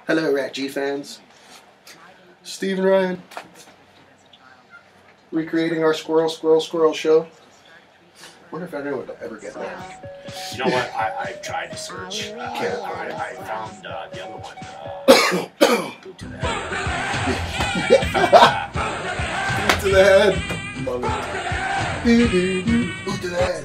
Hello, Rat G fans. Steve and Ryan recreating our squirrel show. Wonder if anyone will ever get that. You know what? I tried to search. I found the other one. Boot to the head. Boot to the head. Love it. Boot to the head.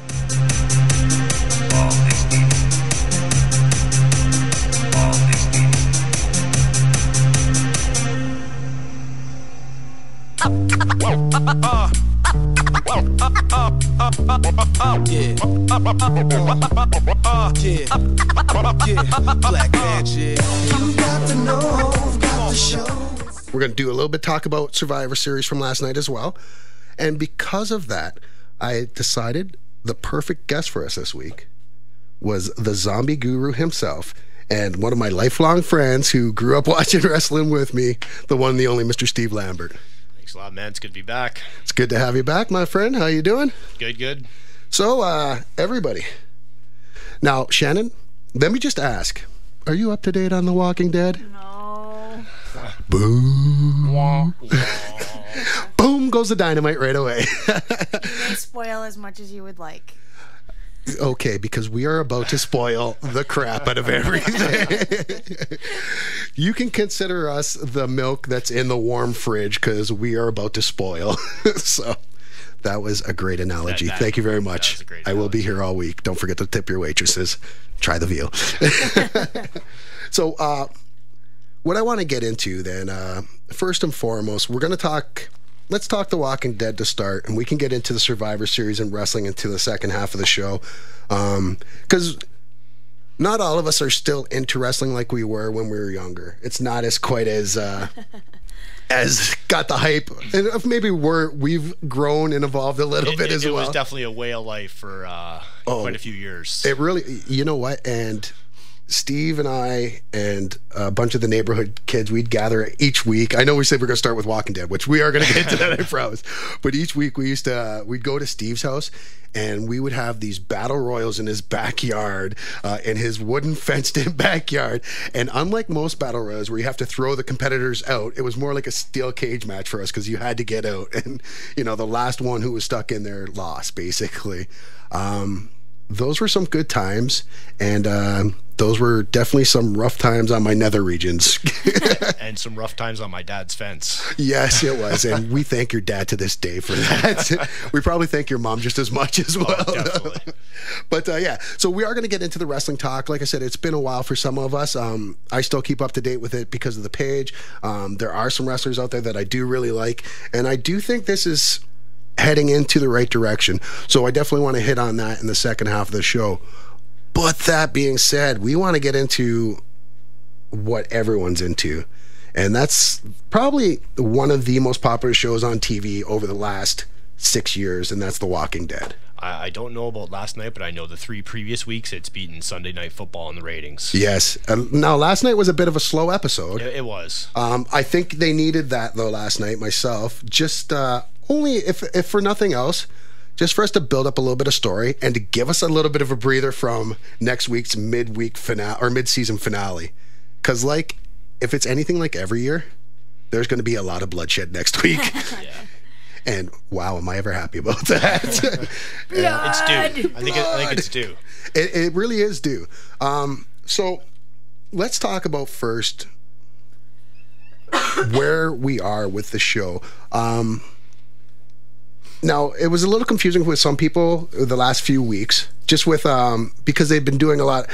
We're going to do a little bit talk about Survivor Series from last night as well. And because of that, I decided the perfect guest for us this week was the zombie guru himself and one of my lifelong friends who grew up watching wrestling with me, the one and the only Mr. Steve Lambert. Thanks a lot, man. It's good to be back. It's good to have you back, my friend. How you doing? Good. So, everybody. Now, Shannon, let me just ask, are you up to date on The Walking Dead? No. Boom. Boom goes the dynamite right away. You may spoil as much as you would like. Okay, because we are about to spoil the crap out of everything. You can consider us the milk that's in the warm fridge because we are about to spoil. So that was a great analogy. Thank you very much. I will be here all week. Don't forget to tip your waitresses. Try the veal. So what I want to get into then, first and foremost, we're going to talk... Let's talk The Walking Dead to start, and we can get into the Survivor Series and wrestling into the second half of the show. Because not all of us are still into wrestling like we were when we were younger. It's not as quite as got the hype. And maybe we've grown and evolved a little bit as well. It was definitely a way of life for quite a few years. It really, you know what? And Steve and I and a bunch of the neighborhood kids, we'd gather each week. I know we said we're going to start with Walking Dead, which we are going to get into that, I promise. But each week we'd go to Steve's house and we would have these battle royals in his backyard, in his wooden fenced-in backyard. And unlike most battle royals where you have to throw the competitors out, it was more like a steel cage match for us because you had to get out. And, you know, the last one who was stuck in there lost, basically. Those were some good times, and those were definitely some rough times on my nether regions. And some rough times on my dad's fence. Yes, it was, and we thank your dad to this day for that. We probably thank your mom just as much as well. Oh, definitely. But yeah, so we are going to get into the wrestling talk. Like I said, it's been a while for some of us. I still keep up to date with it because of the page. There are some wrestlers out there that I do really like, and I do think this is heading into the right direction. So I definitely want to hit on that in the second half of the show. But that being said, we want to get into what everyone's into. And that's probably one of the most popular shows on TV over the last 6 years, and that's The Walking Dead. I don't know about last night, but I know the 3 previous weeks it's beaten Sunday Night Football in the ratings. Yes. Now, last night was a bit of a slow episode. It was. I think they needed that, though, last night, myself. Just only, if for nothing else, just for us to build up a little bit of story and to give us a little bit of a breather from next week's midweek finale or mid-season finale. Because, like, if it's anything like every year, there's going to be a lot of bloodshed next week. Yeah. And wow, am I ever happy about that? It's due. I think it's due. It really is due. So let's talk about first where we are with the show. Now, it was a little confusing with some people the last few weeks, just with because they've been doing a lot.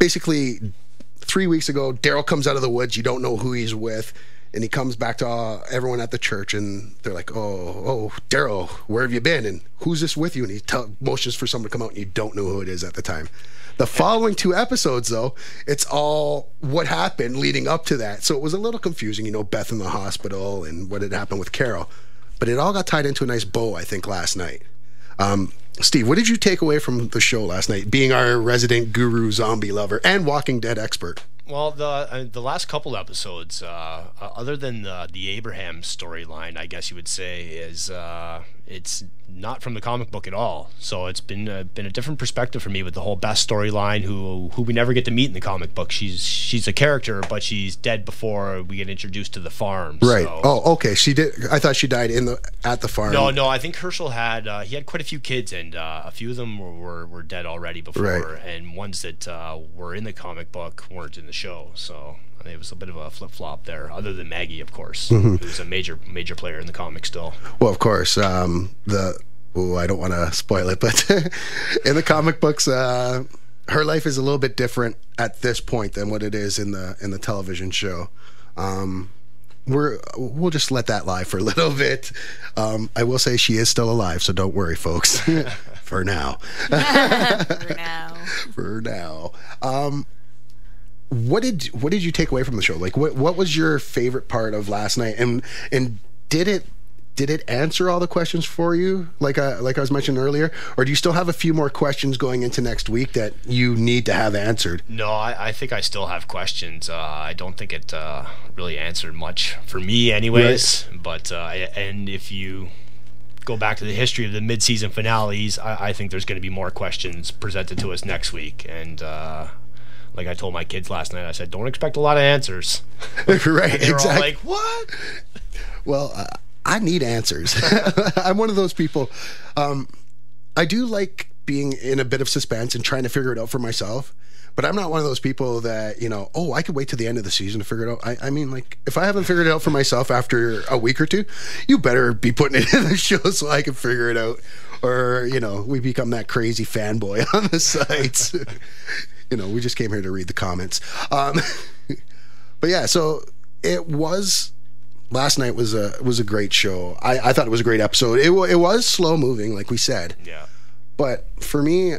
Basically, 3 weeks ago, Daryl comes out of the woods. You don't know who he's with. And he comes back to everyone at the church, and they're like, oh, Daryl, where have you been? And who's this with you? And he motions for someone to come out, and you don't know who it is at the time. The following 2 episodes, though, it's all what happened leading up to that. So it was a little confusing, you know, Beth in the hospital and what had happened with Carol. But it all got tied into a nice bow, I think, last night. Steve, what did you take away from the show last night, being our resident guru zombie lover and Walking Dead expert? Well, the last couple episodes, other than the Abraham storyline, I guess you would say, is it's not from the comic book at all. So it's been a different perspective for me with the whole Beth storyline, who we never get to meet in the comic book. She's a character, but she's dead before we get introduced to the farm. Right. So. Oh, okay. She did. I thought she died at the farm. No. I think Herschel had quite a few kids, and a few of them were dead already before, Right. and ones that were in the comic book weren't in the show. So I think it was a bit of a flip flop there. Other than Maggie, of course, who's a major player in the comic still. Well, of course. I don't want to spoil it, but in the comic books, her life is a little bit different at this point than what it is in the television show. We'll just let that lie for a little bit. I will say she is still alive, so don't worry, folks. For now. For now. What did you take away from the show? Like, what was your favorite part of last night? And did it answer all the questions for you, like I was mentioning earlier, or do you still have a few more questions going into next week that you need to have answered? No, I think I still have questions. I don't think it really answered much for me, anyways. Right. But and if you go back to the history of the mid-season finales, I think there's going to be more questions presented to us next week. And like I told my kids last night, I said, don't expect a lot of answers. Right, and they were exactly. all like, what? Well, I need answers. I'm one of those people. I do like being in a bit of suspense and trying to figure it out for myself. But I'm not one of those people that, I could wait till the end of the season to figure it out. I mean, like, if I haven't figured it out for myself after a week or two, you better be putting it in the show so I can figure it out. Or, we become that crazy fanboy on the sites. We just came here to read the comments. But yeah, so it was... Last night was a great show. I thought it was a great episode. It was slow moving, like we said. Yeah. But for me,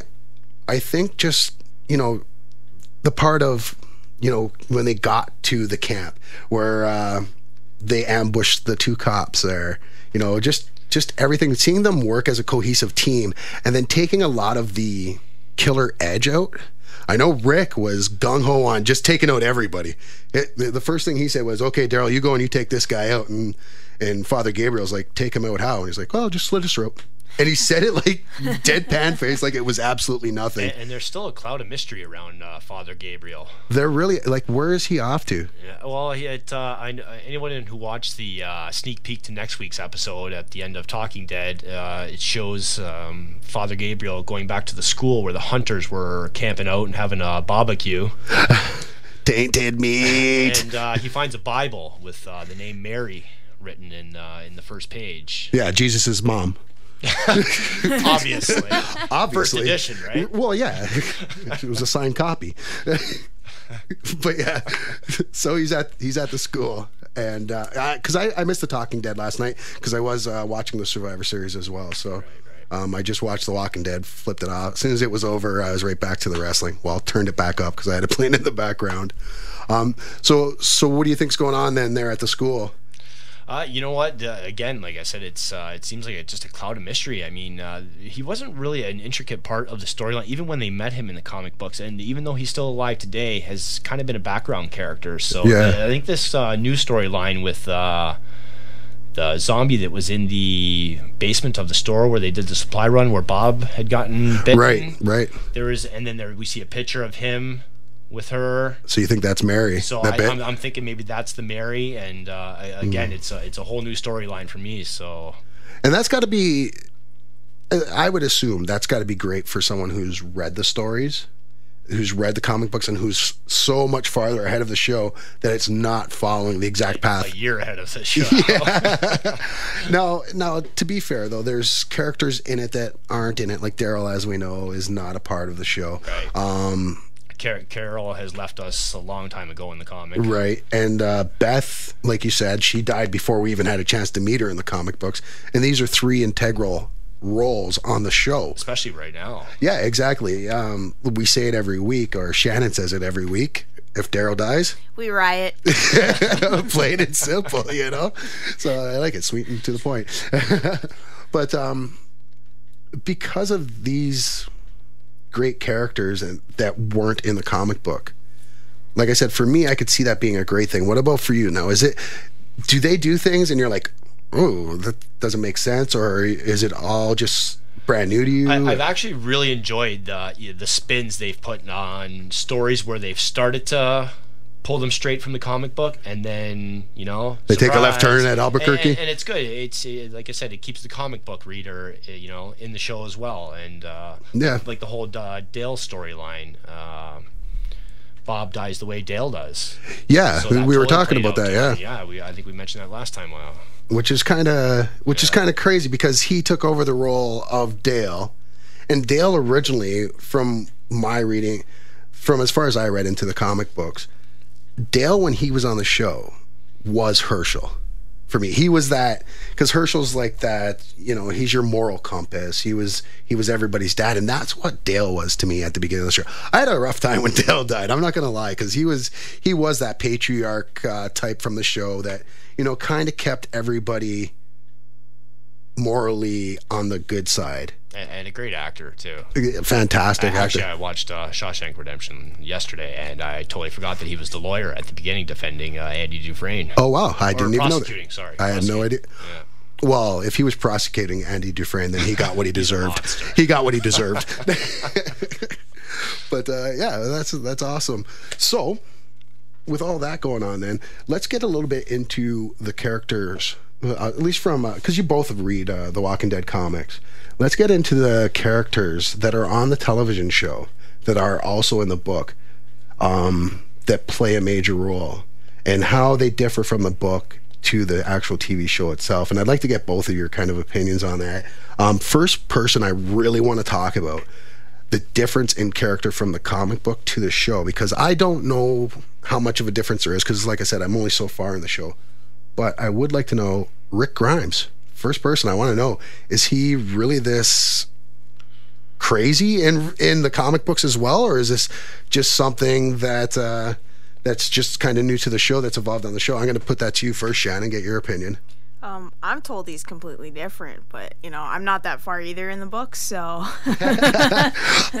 I think just, the part of, when they got to the camp where they ambushed the two cops there, just everything, seeing them work as a cohesive team and then taking a lot of the killer edge out. I know Rick was gung-ho on just taking out everybody. The first thing he said was, okay, Daryl, you go and you take this guy out. And Father Gabriel's like, take him out how? And he's like, well, just slit his throat. And he said it like deadpan face, like it was absolutely nothing. And there's still a cloud of mystery around Father Gabriel. They're really, like, where is he off to? Yeah, well, anyone who watched the sneak peek to next week's episode at the end of Talking Dead, it shows Father Gabriel going back to the school where the hunters were camping out and having a barbecue. Tainted meat. And he finds a Bible with the name Mary written in the first page. Yeah, Jesus' mom. Obviously. First edition, right? Well, yeah. It was a signed copy. But yeah, so he's at the school, and because I missed the Talking Dead last night because I was watching the Survivor Series as well. So right. I just watched The Walking Dead, flipped it off. As soon as it was over, I was right back to the wrestling. Well, turned it back up because I had it playing in the background. So what do you think's going on then there at the school? You know what? Again, like I said, it seems like it's just a cloud of mystery. I mean, he wasn't really an intricate part of the storyline, even when they met him in the comic books. And even though he's still alive today, has kind of been a background character. So yeah. I think this new storyline with the zombie that was in the basement of the store where they did the supply run, where Bob had gotten bitten. Right. We see a picture of him with her. So you think that's Mary? So I'm thinking maybe that's the Mary, and again, it's a whole new storyline for me. So, and that's got to be, I would assume that's got to be great for someone who's read the stories, who's read the comic books, and who's so much farther ahead of the show that it's not following the exact path. A year ahead of the show. Yeah. Now, to be fair though, there's characters in it that aren't in it. Like Daryl, as we know, is not a part of the show. Right. Carol has left us a long time ago in the comic. Right. And Beth, like you said, she died before we even had a chance to meet her in the comic books. And these are three integral roles on the show. Especially right now. Yeah, exactly. We say it every week, or Shannon says it every week. If Daryl dies, we riot. Plain and simple, So I like it, sweet and to the point. But because of these great characters that weren't in the comic book, like I said, for me, I could see that being a great thing. What about for you now? Do they do things and you're like, oh, that doesn't make sense, or is it all just brand new to you? I've actually really enjoyed the spins they've put on stories where they've started to pull them straight from the comic book, and then They take a left surprise. turn at Albuquerque? and it's good. It's like I said, it keeps the comic book reader in the show as well, and Yeah. like the whole Dale storyline. Bob dies the way Dale does. Yeah, So that we were totally talking played about out that. too. Yeah, I think we mentioned that last time. which is kind of crazy because he took over the role of Dale, and Dale originally, from my reading, from as far as I read into the comic books, Dale when he was on the show was Herschel. For me, he was that, because Herschel's like that. He's your moral compass. He was everybody's dad, and that's what Dale was to me at the beginning of the show. I had a rough time when Dale died. I'm not gonna lie, because he was that patriarch type from the show that kind of kept everybody morally on the good side. And a great actor too. Fantastic Actually, actor. I watched Shawshank Redemption yesterday, and I totally forgot that he was the lawyer at the beginning defending Andy Dufresne. Oh wow, I didn't even know that. Prosecuting, sorry. I had no idea. Yeah. Well, if he was prosecuting Andy Dufresne, then he got what he deserved. monster. He got what he deserved. But yeah, that's awesome. So, with all that going on, then let's get a little bit into the characters, at least from because you both read the Walking Dead comics. Let's get into the characters that are on the television show that are also in the book, that play a major role, and how they differ from the book to the actual TV show itself. And I'd like to get both of your kind of opinions on that. First person I really want to talk about the difference in character from the comic book to the show, because I don't know how much of a difference there is, because like I said, I'm only so far in the show. But I would like to know Rick Grimes. First person I want to know, is he really this crazy in the comic books as well, or is this just something that that's just kind of new to the show, that's evolved on the show? I'm going to put that to you first, Shannon, get your opinion. I'm told he's completely different, but I'm not that far either in the book, so.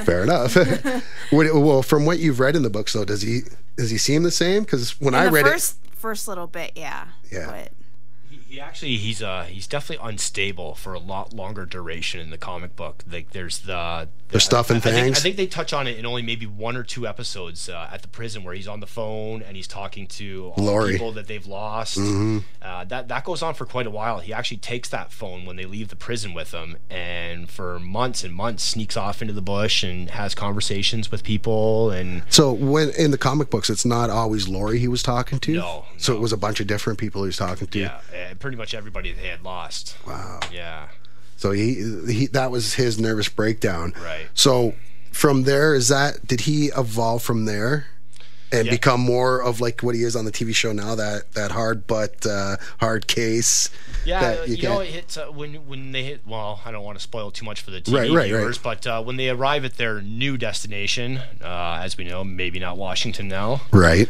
Fair enough. Well, from what you've read in the books, though, does he seem the same? Because when I read first little bit, yeah. But He's definitely unstable for a lot longer duration in the comic book. Like there's the stuff and things. I think they touch on it in only maybe 1 or 2 episodes at the prison, where he's on the phone and he's talking to all the people that they've lost. Mm-hmm. That goes on for quite a while. He actually takes that phone when they leave the prison with him, and for months and months sneaks off into the bush and has conversations with people. And so when in the comic books, it's not always Lori he was talking to. No. So it was a bunch of different people he was talking to. yeah, pretty much everybody they had lost. Wow. Yeah. So he that was his nervous breakdown. Right. So from there, did he evolve from there and become more of like what he is on the TV show now, that hard case? Yeah, that it hits when they hit. Well, I don't want to spoil too much for the TV Right. viewers, but when they arrive at their new destination, as we know, maybe not Washington now. Right.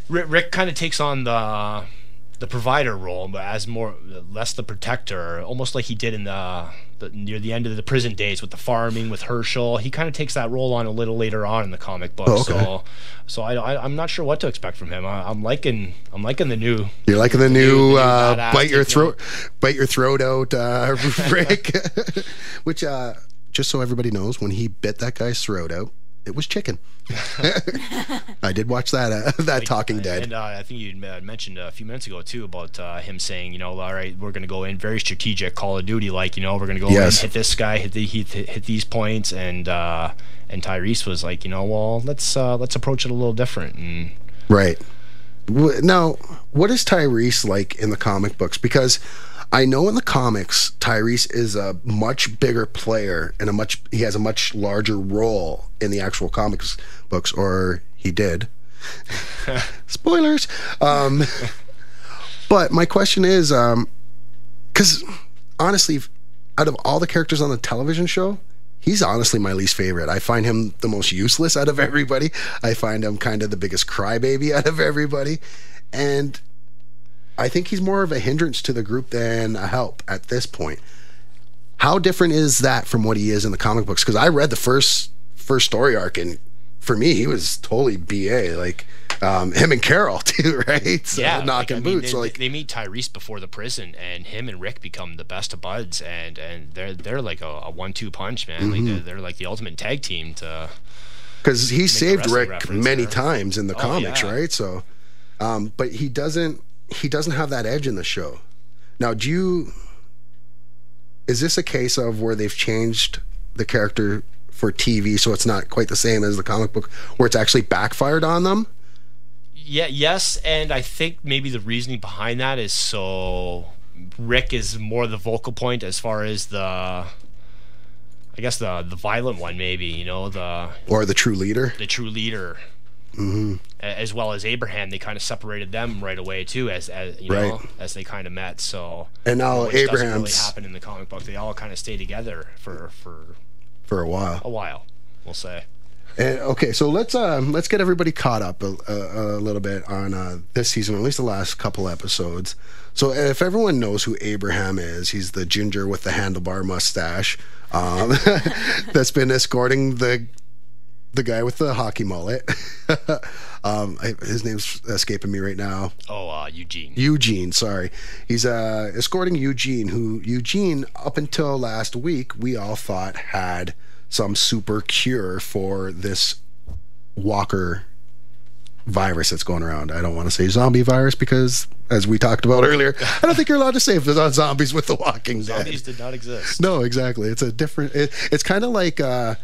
Rick kind of takes on the provider role, but as less the protector, almost like he did in the near the end of the prison days with the farming with Herschel. He kind of takes that role on a little later on in the comic book. Oh, okay. So I'm not sure what to expect from him. I'm liking the new. You're liking the new badass bite your throat out, Rick. Which just so everybody knows, when he bit that guy's throat out, it was chicken. I did watch that Talking Dead. And I think you mentioned a few minutes ago too about him saying, all right, we're going to go in very strategic, Call of Duty like, we're going to go in, hit this guy, hit these points, and Tyrese was like, well, let's approach it a little different. And right. Now, what is Tyrese like in the comic books? Because I know in the comics, Tyrese is a much bigger player and he has a much larger role in the actual comics books, or he did. Spoilers. But my question is, because honestly, out of all the characters on the television show, he's honestly my least favorite. I find him the most useless out of everybody. I find him kind of the biggest crybaby out of everybody. And I think he's more of a hindrance to the group than a help at this point. How different is that from what he is in the comic books? Because I read the first story arc, and for me, he was totally BA. Like, Him and Carol too, right? So Yeah, knocking boots. They meet Tyrese before the prison, and him and Rick become the best of buds, and they're like a 1-2 punch, man. Like they're like the ultimate tag team to. Because he saved Rick reference many there. times in the comics, yeah. right? So, but he doesn't have that edge in the show. Now, is this a case of where they've changed the character for TV so it's not quite the same as the comic book, where it's actually backfired on them? Yeah, yes, and I think maybe the reasoning behind that is so Rick is more the vocal point as far as the violent one, maybe, you know, Or the true leader. the true leader. As well as Abraham, they kind of separated them right away too, as you know, Right. as they kind of met. So And now which doesn't really Abraham's happen in the comic book. They all kind of stay together for for a while. a while, we'll say. And, okay, so let's get everybody caught up a little bit on this season, or at least the last couple episodes. So if everyone knows who Abraham is, he's the ginger with the handlebar mustache that's been escorting the guy with the hockey mullet. His name's escaping me right now. Oh, Eugene. Eugene, sorry. He's escorting Eugene, who Eugene, up until last week, we all thought had some super cure for this Walker virus that's going around. I don't want to say zombie virus because, as we talked about earlier, I don't think you're allowed to say if there's zombies with The Walking Dead. Zombies did not exist. No, exactly. It's a different. It's kind of like the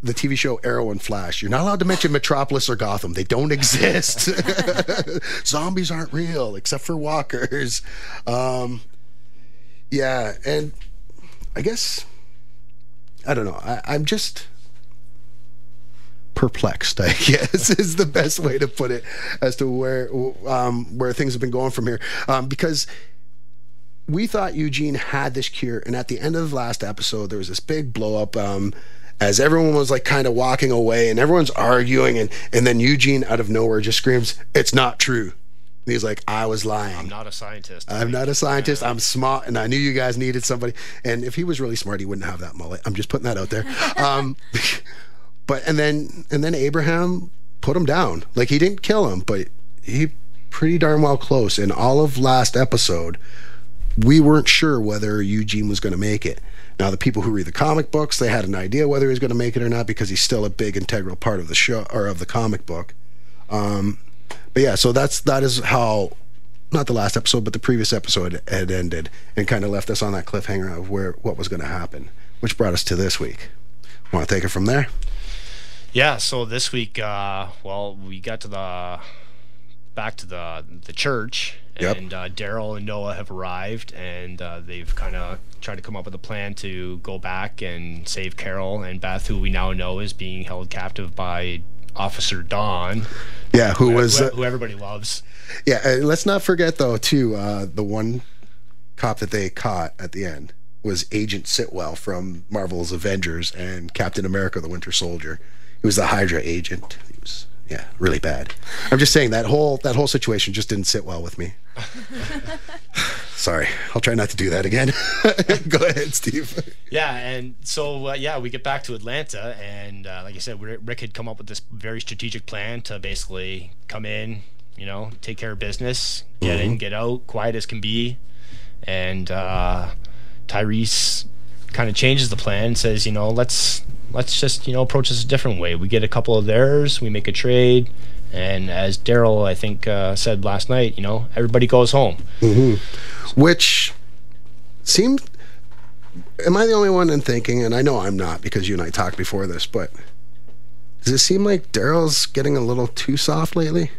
TV show Arrow and Flash. You're not allowed to mention Metropolis or Gotham. They don't exist. Zombies aren't real except for walkers. Yeah, and I guess I don't know. I'm just perplexed, I guess, is the best way to put it, as to where things have been going from here. Because we thought Eugene had this cure, and at the end of the last episode, there was this big blow up. As everyone was like kind of walking away, and everyone's arguing, and then Eugene out of nowhere just screams, "It's not true." And he's like, "I was lying. I'm not a scientist. I'm not a scientist. I'm smart, and I knew you guys needed somebody." And if he was really smart, he wouldn't have that mullet. I'm just putting that out there. But and then Abraham put him down. Like, he didn't kill him, but he pretty darn well close. In all of last episode, we weren't sure whether Eugene was going to make it. Now, the people who read the comic books, they had an idea whether he was going to make it or not, because he's still a big integral part of the show, or of the comic book. But yeah, so that is how, not the last episode, but the previous episode had ended, and kind of left us on that cliffhanger of what was going to happen, which brought us to this week. Want to take it from there? Yeah, so this week, well, we got to back to the church, Yep. and Daryl and Noah have arrived, and they've kind of tried to come up with a plan to go back and save Carol and Beth, who we now know is being held captive by Officer Dawn. Yeah, who everybody loves. Yeah, and let's not forget though too, the one cop that they caught at the end was Agent Sitwell from Marvel's Avengers and Captain America: The Winter Soldier. He was the Hydra agent. He was, yeah, really bad. I'm just saying that whole situation just didn't sit well with me. Sorry, I'll try not to do that again. Go ahead, Steve. Yeah, and so we get back to Atlanta, and like I said, Rick had come up with this very strategic plan to basically come in, you know, take care of business, get in, get out, quiet as can be, and Tyrese kind of changes the plan and says, you know, let's just, you know, approach this a different way. We get a couple of theirs, we make a trade, and as Daryl, I think, said last night, you know, everybody goes home. Which seemed, am I the only one in thinking, and I know I'm not because you and I talked before this, but does it seem like Daryl's getting a little too soft lately?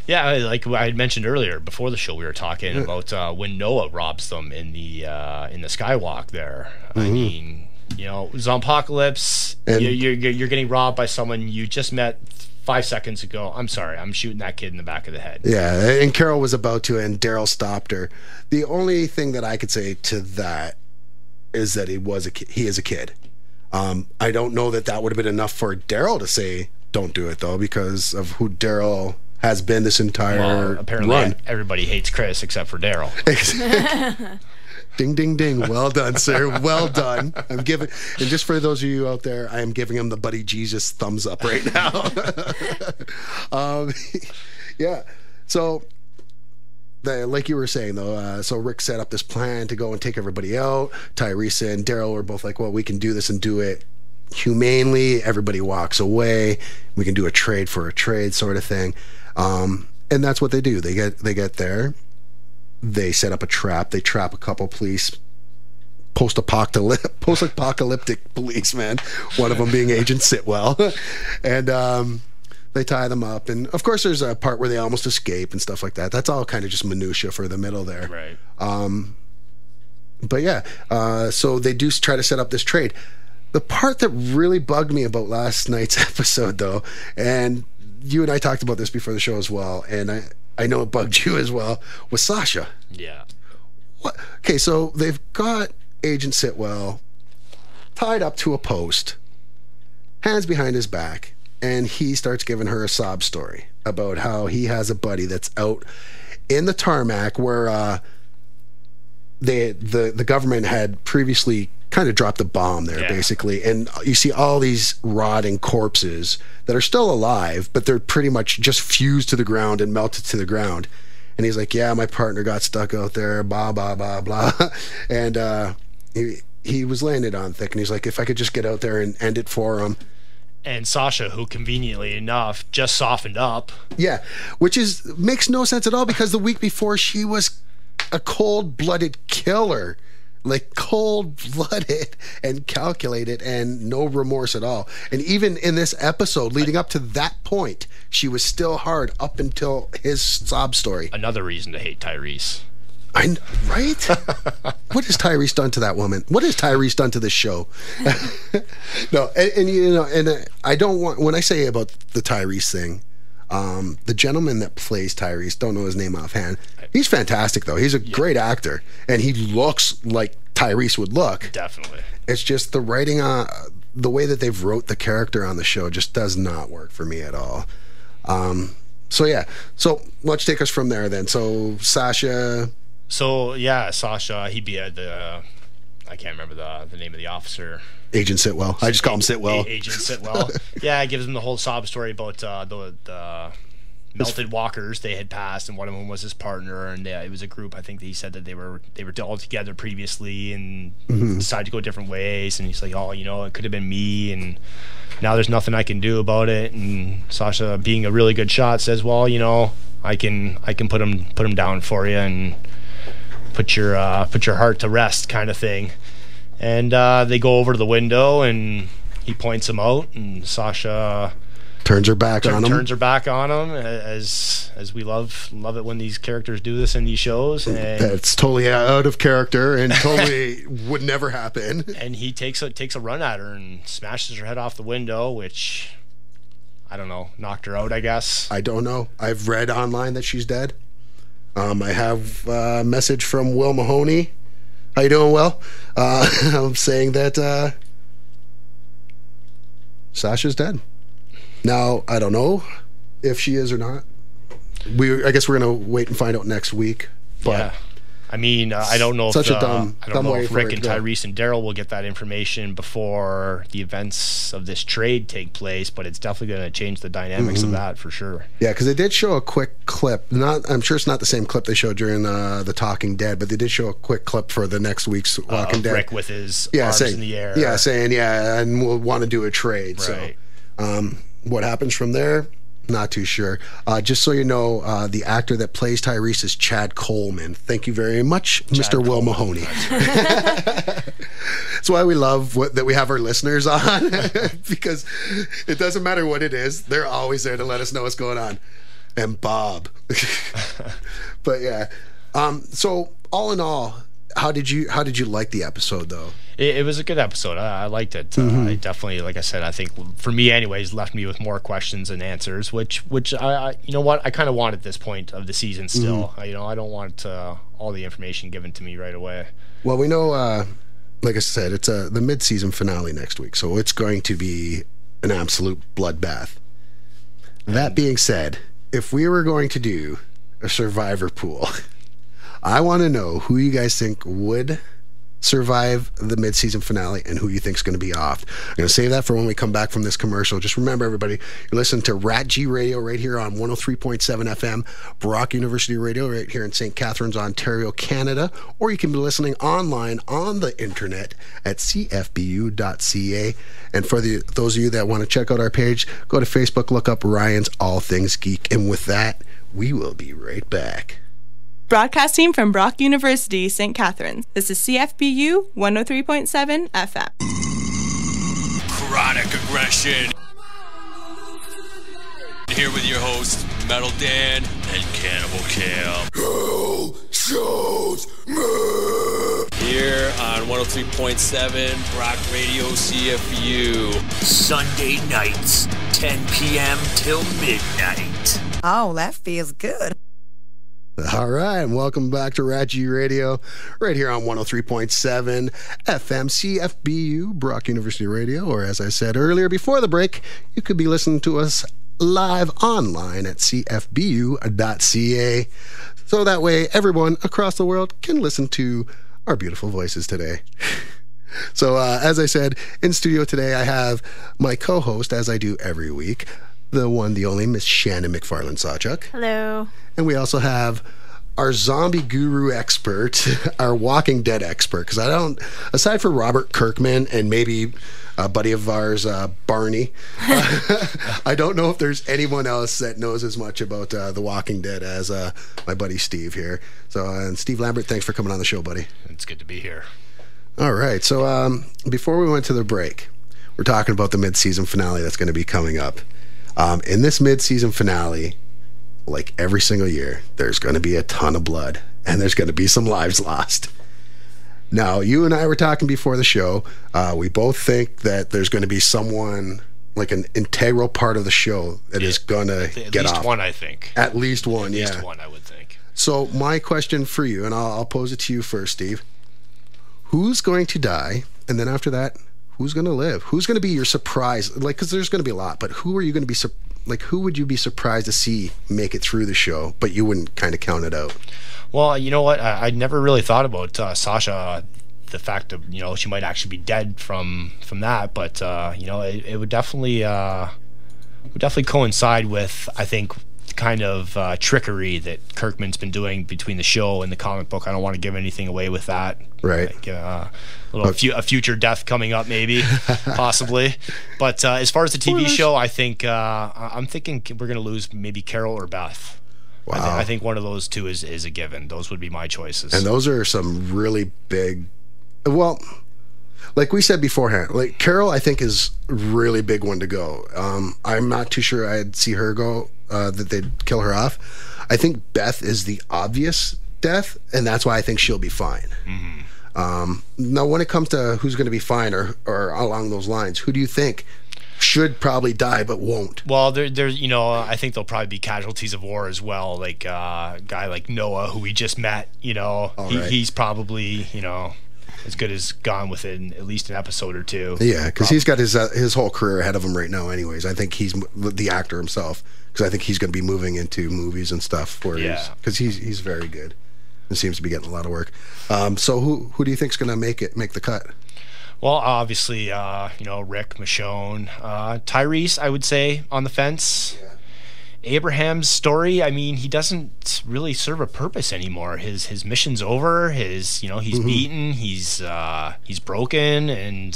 Yeah, like I had mentioned earlier before the show, we were talking about when Noah robs them in the skywalk there. I mean, you know, Zompocalypse, you're getting robbed by someone you just met 5 seconds ago. I'm sorry, I'm shooting that kid in the back of the head. Yeah, and Carol was about to, and Daryl stopped her. The only thing that I could say to that is that he is a kid. I don't know that would have been enough for Daryl to say don't do it, though, because of who Daryl has been this entire apparently run. Everybody hates Chris except for Daryl. Ding, ding, ding. Well done, sir. Well done. And just for those of you out there, I am giving him the Buddy Jesus thumbs up right now. Yeah. So, like you were saying, though, so Rick set up this plan to go and take everybody out. Tyrese and Daryl were both like, well, we can do this and do it humanely. Everybody walks away. We can do a trade for a trade sort of thing. And that's what they do. They get there. They set up a trap. They trap a couple police, post-apocalyptic policemen, one of them being Agent Sitwell. And they tie them up. And, of course, there's a part where they almost escape and stuff like that. That's all kind of just minutia for the middle there. Right. But, yeah, so they do try to set up this trade. The part that really bugged me about last night's episode, though, and you and I talked about this before the show as well, and I know it bugged you as well, was Sasha. Yeah. What? Okay, so they've got Agent Sitwell tied up to a post, hands behind his back, and he starts giving her a sob story about how he has a buddy that's out in the tarmac where the government had previously kind of dropped a bomb there, basically. And you see all these rotting corpses that are still alive, but they're pretty much just fused to the ground and melted to the ground. And he's like, yeah, my partner got stuck out there, blah, blah, blah, blah. And he was laying it on thick, and he's like, if I could just get out there and end it for him. And Sasha, who conveniently enough just softened up. Yeah, which makes no sense at all, because the week before she was a cold-blooded killer. Like cold-blooded and calculated and no remorse at all. And even in this episode, leading up to that point, she was still hard up until his sob story. Another reason to hate Tyrese. Right? What has Tyrese done to that woman? What has Tyrese done to this show? No, and you know, and I don't want, when I say about the Tyrese thing, the gentleman that plays Tyrese, don't know his name offhand. He's fantastic, though. He's a great actor, and he looks like Tyrese would look. Definitely. It's just the writing, the way that they've wrote the character on the show just does not work for me at all. So yeah, so let's take us from there then. So Sasha. So yeah, Sasha. He'd be the. I can't remember the name of the officer. Agent Sitwell. I just call him Sitwell. Agent Sitwell. Yeah, it gives him the whole sob story about the melted walkers they had passed, and one of them was his partner, and it was a group. I think that he said that they were all together previously and decided to go different ways. And he's like, oh, you know, it could have been me, and now there's nothing I can do about it. And Sasha, being a really good shot, says, well, you know, I can put him down for you and put your heart to rest, kind of thing. And they go over to the window, and he points him out, and Sasha turns her back on him. Turns her back on him, as we love it when these characters do this in these shows. And that's totally out of character and totally would never happen. And he takes a run at her and smashes her head off the window, which, I don't know, knocked her out, I guess. I don't know. I've read online that she's dead. I have a message from Will Mahoney. How you doing, Will? I'm saying that Sasha's dead. Now, I don't know if she is or not. I guess we're gonna wait and find out next week. But yeah. I mean, I don't know such if a dumb way if for Rick it and to go. Tyrese and Daryl will get that information before the events of this trade take place, but it's definitely going to change the dynamics of that for sure. Yeah, because they did show a quick clip. I'm sure it's not the same clip they showed during the Talking Dead, but they did show a quick clip for the next week's Walking Dead. Rick with his arms in the air. Yeah, saying, and we'll want to do a trade. Right. So what happens from there? Not too sure. Just so you know, the actor that plays Tyrese is Chad Coleman. Thank you very much, Mr. Will Mahoney. That's why we love that we have our listeners on, because it doesn't matter what it is. They're always there to let us know what's going on. And Bob. But yeah. So all in all, how did you like the episode, though? It was a good episode. I liked it. I definitely, like I said, I think for me anyways, left me with more questions than answers, which I you know what, I kind of want at this point of the season still. You know, I don't want all the information given to me right away. Well, we know, like I said, it's the mid-season finale next week, so it's going to be an absolute bloodbath. That being said, if we were going to do a survivor pool, I want to know who you guys think would survive the mid-season finale and who you think is going to be off. I'm going to save that for when we come back from this commercial. Just remember, everybody, you're listening to Rat G Radio right here on 103.7 FM, Brock University Radio right here in St. Catharines, Ontario, Canada, or you can be listening online on the internet at cfbu.ca. And for those of you that want to check out our page, go to Facebook, look up Ryan's All Things Geek. And with that, we will be right back. Broadcasting from Brock University, St. Catharines. This is CFBU 103.7 FM. Chronic aggression. Here with your hosts, Metal Dan and Cannibal Cam. Hell shows me. Here on 103.7 Brock Radio CFBU. Sunday nights, 10 p.m. till midnight. Oh, that feels good. All right, and welcome back to Rat G Radio, right here on 103.7 FM CFBU, Brock University Radio, or as I said earlier before the break, you could be listening to us live online at cfbu.ca, so that way everyone across the world can listen to our beautiful voices today. So, as I said, in studio today, I have my co-host, as I do every week, the one, the only, Miss Shannon McFarland-Sawchuk. Hello. And we also have our zombie guru expert, our Walking Dead expert, because I don't, aside from Robert Kirkman and maybe a buddy of ours, Barney, I don't know if there's anyone else that knows as much about The Walking Dead as my buddy Steve here. So, and Steve Lambert, thanks for coming on the show, buddy. It's good to be here. All right. So before we went to the break, we're talking about the mid-season finale that's going to be coming up. In this mid-season finale, like every single year, there's going to be a ton of blood and there's going to be some lives lost. Now, you and I were talking before the show. We both think that there's going to be someone, like an integral part of the show that is going to get off. At least one, I think. At least one, yeah. At least one, I would think. So my question for you, and I'll pose it to you first, Steve. Who's going to die? And then after that, who's going to live? Who's going to be your surprise? Like, because there's going to be a lot, but who are you going to be, who would you be surprised to see make it through the show, but you wouldn't kind of count it out? Well, you know what? I never really thought about Sasha, the fact of, she might actually be dead from that, but, it would definitely coincide with, I think, the kind of trickery that Kirkman's been doing between the show and the comic book. I don't want to give anything away with that. Right. Like, a future death coming up, maybe, possibly. But as far as the TV show, I think I'm thinking we're going to lose maybe Carol or Beth. Wow. I think one of those two is a given. Those would be my choices. And those are some really big. Well, like we said beforehand, like Carol, I think is a really big one to go. I'm not too sure I'd see her go. That they'd kill her off. I think Beth is the obvious death, and that's why I think she'll be fine. Mm-hmm. Now, when it comes to who's going to be fine or along those lines, who do you think should probably die but won't? Well, there's I think there'll probably be casualties of war as well. Like a guy like Noah, who we just met. He's probably as good as gone within at least an episode or two. Yeah, because he's got his whole career ahead of him right now. Anyways, I think he's the actor himself. Because I think he's going to be moving into movies and stuff because he's very good and seems to be getting a lot of work. So who do you think is going to make the cut? Well, obviously, Rick, Michonne, Tyrese, I would say on the fence. Yeah. Abraham's story, I mean, he doesn't really serve a purpose anymore. His mission's over. He's mm-hmm. beaten. He's broken, and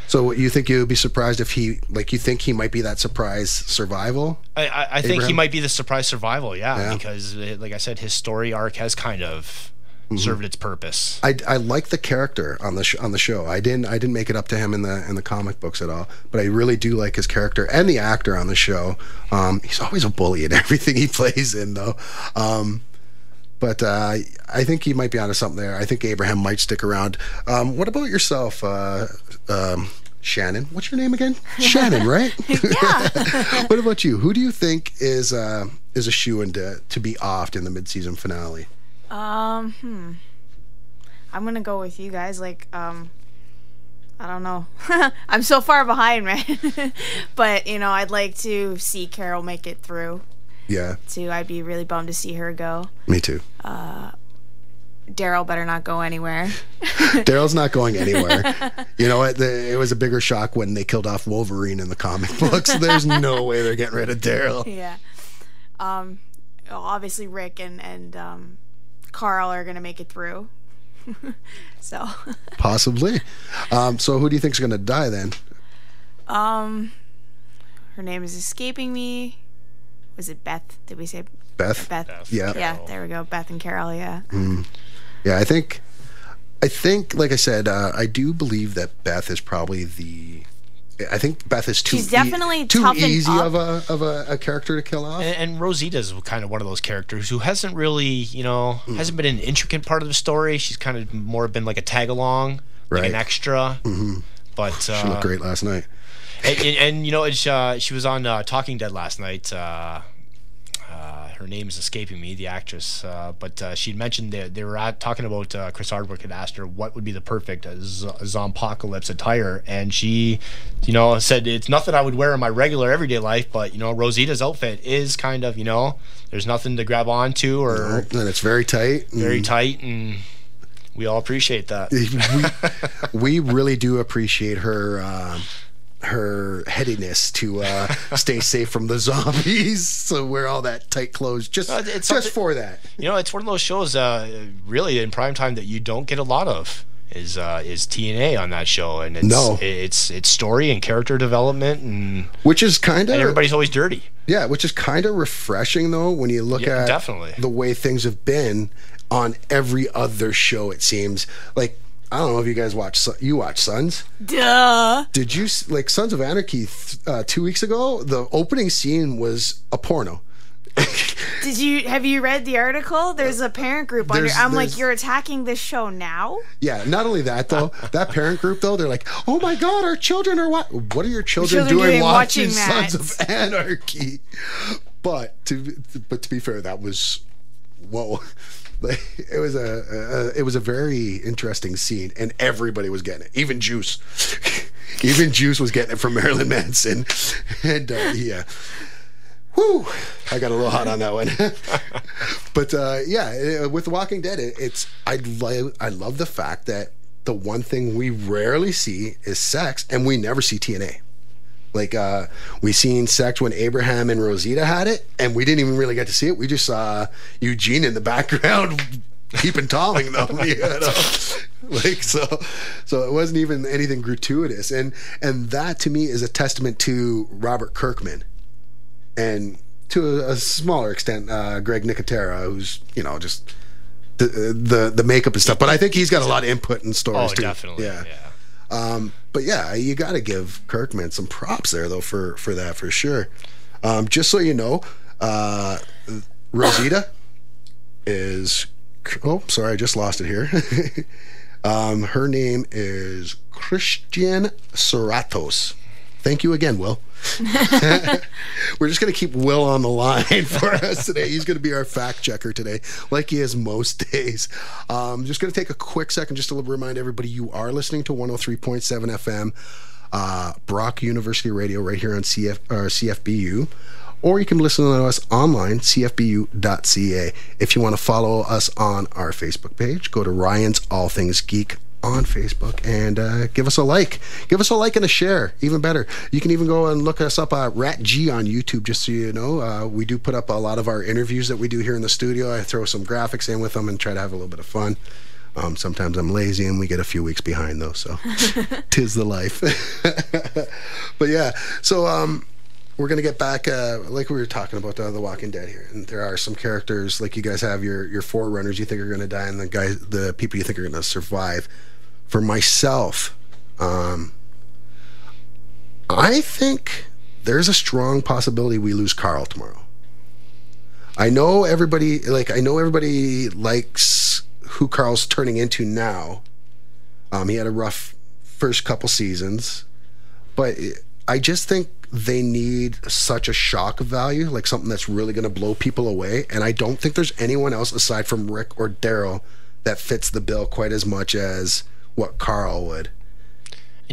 so you think you would be surprised if you think he might be that surprise survival? I think he might be the surprise survival. Yeah. Because like I said, his story arc has kind of mm-hmm. served its purpose. I like the character on the show. I didn't make it up to him in the comic books at all, but I really do like his character and the actor on the show. He's always a bully in everything he plays in, though. But I think he might be onto something there. I think Abraham might stick around. What about yourself, Shannon? What's your name again? Shannon, right? Yeah. What about you? Who do you think is a shoo-in to be offed in the mid-season finale? I'm gonna go with you guys. I don't know. I'm so far behind, right? But I'd like to see Carol make it through. Yeah. I'd be really bummed to see her go. Me too. Daryl better not go anywhere. Daryl's not going anywhere. You know what? It was a bigger shock when they killed off Wolverine in the comic books. There's no way they're getting rid of Daryl. Yeah. Obviously Rick and Carl are gonna make it through. So. Possibly. So who do you think's gonna die then? Her name is escaping me. Was it Beth? Did we say Beth? Beth. Yeah. Yeah, there we go. Beth and Carol, yeah. Yeah, I think, like I said, I do believe that Beth is probably I think Beth is too. She's definitely too toughened easy up. of a character to kill off. And Rosita's kind of one of those characters who hasn't really, hasn't been an intricate part of the story. She's kind of more been like a tag along, like an extra. Mm-hmm. But she looked great last night. And she was on Talking Dead last night. Her name is escaping me, the actress. But she'd mentioned they were talking about Chris Hardwick had asked her what would be the perfect Zompocalypse attire, and she, said it's nothing I would wear in my regular everyday life, but Rosita's outfit is kind of there's nothing to grab onto or and it's very tight, and we all appreciate that. we really do appreciate her. Her headiness to stay safe from the zombies, so wear all that tight clothes just for that. It's one of those shows, really in prime time that you don't get a lot of. Is TNA on that show, and it's story and character development, and which is kind of, and everybody's always dirty. Yeah, which is kind of refreshing though when you look at definitely the way things have been on every other show. It seems like. I don't know if you guys watch Sons. Duh. Did you like Sons of Anarchy 2 weeks ago? The opening scene was a porno. Have you read the article? There's a parent group under. I'm like, you're attacking this show now? Yeah, not only that though. That parent group though, they're like, oh my god, our children are what are your children doing watching Sons of Anarchy? But to be fair, that was whoa. It was a very interesting scene, and everybody was getting it. Even Juice, was getting it from Marilyn Manson, and yeah, whoo! I got a little hot on that one. But with The Walking Dead, I love the fact that the one thing we rarely see is sex, and we never see TNA. Like, we seen sex when Abraham and Rosita had it, and we didn't even really get to see it. We just saw Eugene in the background keeping Tomming them, Like, so it wasn't even anything gratuitous. And that, to me, is a testament to Robert Kirkman. And to a smaller extent, Greg Nicotera, who's, just the makeup and stuff. But I think he's got a lot of input in stories, too. Definitely, yeah. But yeah, you got to give Kirkman some props there, though, for that, for sure. Just so you know, Rosita is... Oh, sorry, I just lost it here. Her name is Christian Serratos. Thank you again, Will. We're just going to keep Will on the line for us today. He's going to be our fact checker today, like he is most days. Just going to take a quick second just to remind everybody you are listening to 103.7 FM, Brock University Radio, right here on CFBU. Or you can listen to us online, cfbu.ca. If you want to follow us on our Facebook page, go to Ryan's All Things Geek on Facebook and give us a like. Give us a like and a share, even better. You can even go and look us up at Rat G on YouTube, just so you know. We do put up a lot of our interviews that we do here in the studio. I throw some graphics in with them and try to have a little bit of fun. Sometimes I'm lazy and we get a few weeks behind though, so 'tis the life. But yeah, so we're going to get back, like we were talking about The Walking Dead here. And there are some characters, like you guys have your forerunners you think are going to die, and the people you think are going to survive. For myself, I think there's a strong possibility we lose Carl tomorrow. I know everybody likes who Carl's turning into now. He had a rough first couple seasons, but I just think they need such a shock value, like something that's really going to blow people away. And I don't think there's anyone else aside from Rick or Daryl that fits the bill quite as much as what Carl would.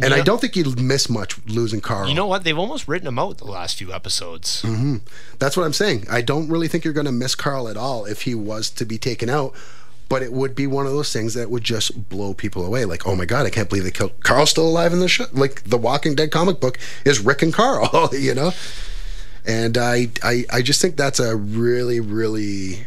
And I don't think you'd miss much losing Carl. You know what? They've almost written him out the last few episodes. Mm-hmm. That's what I'm saying. I don't really think you're going to miss Carl at all if he was to be taken out. but it would be one of those things that would just blow people away. Like, oh my God, I can't believe they killed Carl's still alive in the show. Like, the Walking Dead comic book is Rick and Carl, you know? And I just think that's a really, really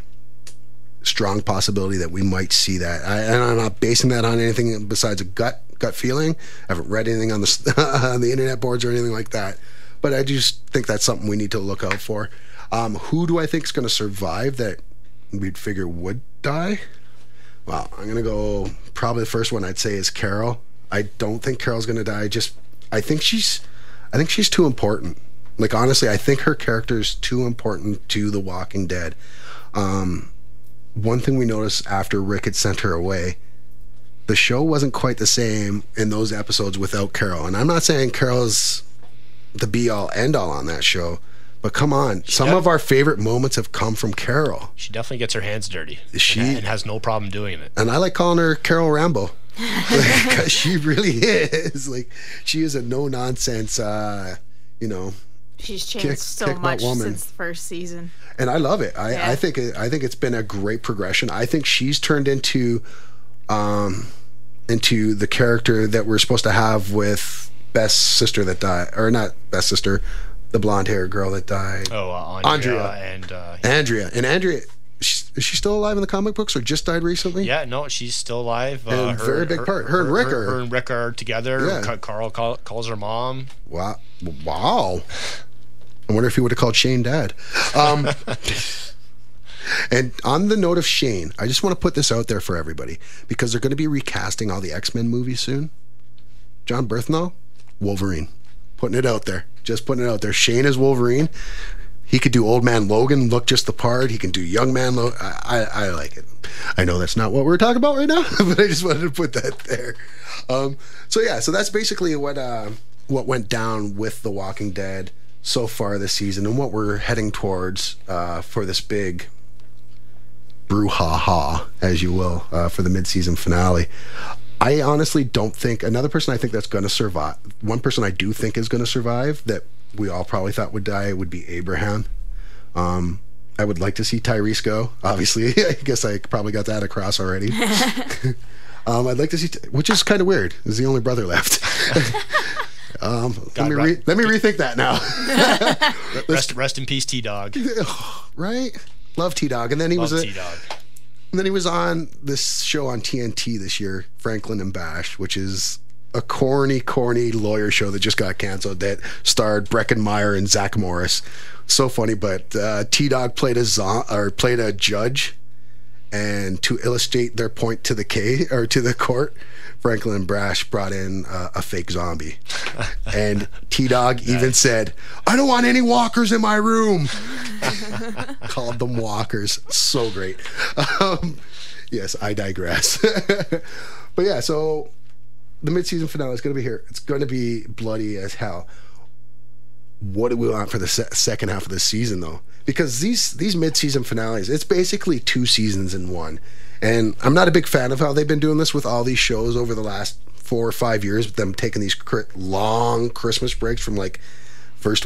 strong possibility that we might see that. And I'm not basing that on anything besides a gut feeling. I haven't read anything on the on the internet boards or anything like that. But I just think that's something we need to look out for. Who do I think is going to survive that we'd figure would die? Well, I'm going to go, probably the first one I'd say is Carol. I don't think Carol's going to die. I think she's too important. Like, honestly, I think her character is too important to The Walking Dead. One thing we noticed after Rick had sent her away, the show wasn't quite the same in those episodes without Carol. And I'm not saying Carol's the be-all, end-all on that show, but come on, some of our favorite moments have come from Carol. She definitely gets her hands dirty. And has no problem doing it. And I like calling her Carol Rambo. Because she really is. Like, she is a no-nonsense, you know, she's changed so much since the first season. And I love it. I think it's been a great progression. I think she's turned into the character that we're supposed to have with Beth's sister that died, or not Beth's sister, the blonde-haired girl that died. Oh, Andrea. Andrea. And Andrea, is she still alive in the comic books, or just died recently? Yeah, no, she's still alive. And very big part. Her and Rick are together. Yeah. Carl calls her mom. Wow. I wonder if he would have called Shane Dad. And on the note of Shane, I just want to put this out there for everybody, because they're going to be recasting all the X-Men movies soon. John Bernthal, Wolverine. Putting it out there. Just putting it out there. Shane is Wolverine. He could do Old Man Logan, look just the part. He can do Young Man Logan. I like it. I know that's not what we're talking about right now, but I just wanted to put that there. So that's basically what went down with The Walking Dead so far this season, and what we're heading towards for this big brouhaha, as you will, for the mid-season finale. I honestly don't think, another person I think that's going to survive, one person I do think is going to survive that we all probably thought would die would be Abraham. I would like to see Tyrese go, obviously. I guess I probably got that across already. I'd like to see, which is kind of weird, is the only brother left. Let me rethink that now. Rest in peace, T-Dog. Right? Love T-Dog. And then he was on this show on TNT this year, Franklin and Bash, which is a corny lawyer show that just got canceled that starred Breckin Meyer and Zach Morris. So funny, but T-Dog played a judge, and to illustrate their point to the court, Franklin and Bash brought in a fake zombie. And T-Dog even said, "I don't want any walkers in my room." Called them walkers. So great. Yes, I digress. But yeah, so the mid-season finale is going to be here. It's going to be bloody as hell. What do we want for the second half of the season, though? Because these mid-season finales, it's basically 2 seasons in one. And I'm not a big fan of how they've been doing this with all these shows over the last 4 or 5 years, with them taking these long Christmas breaks from like first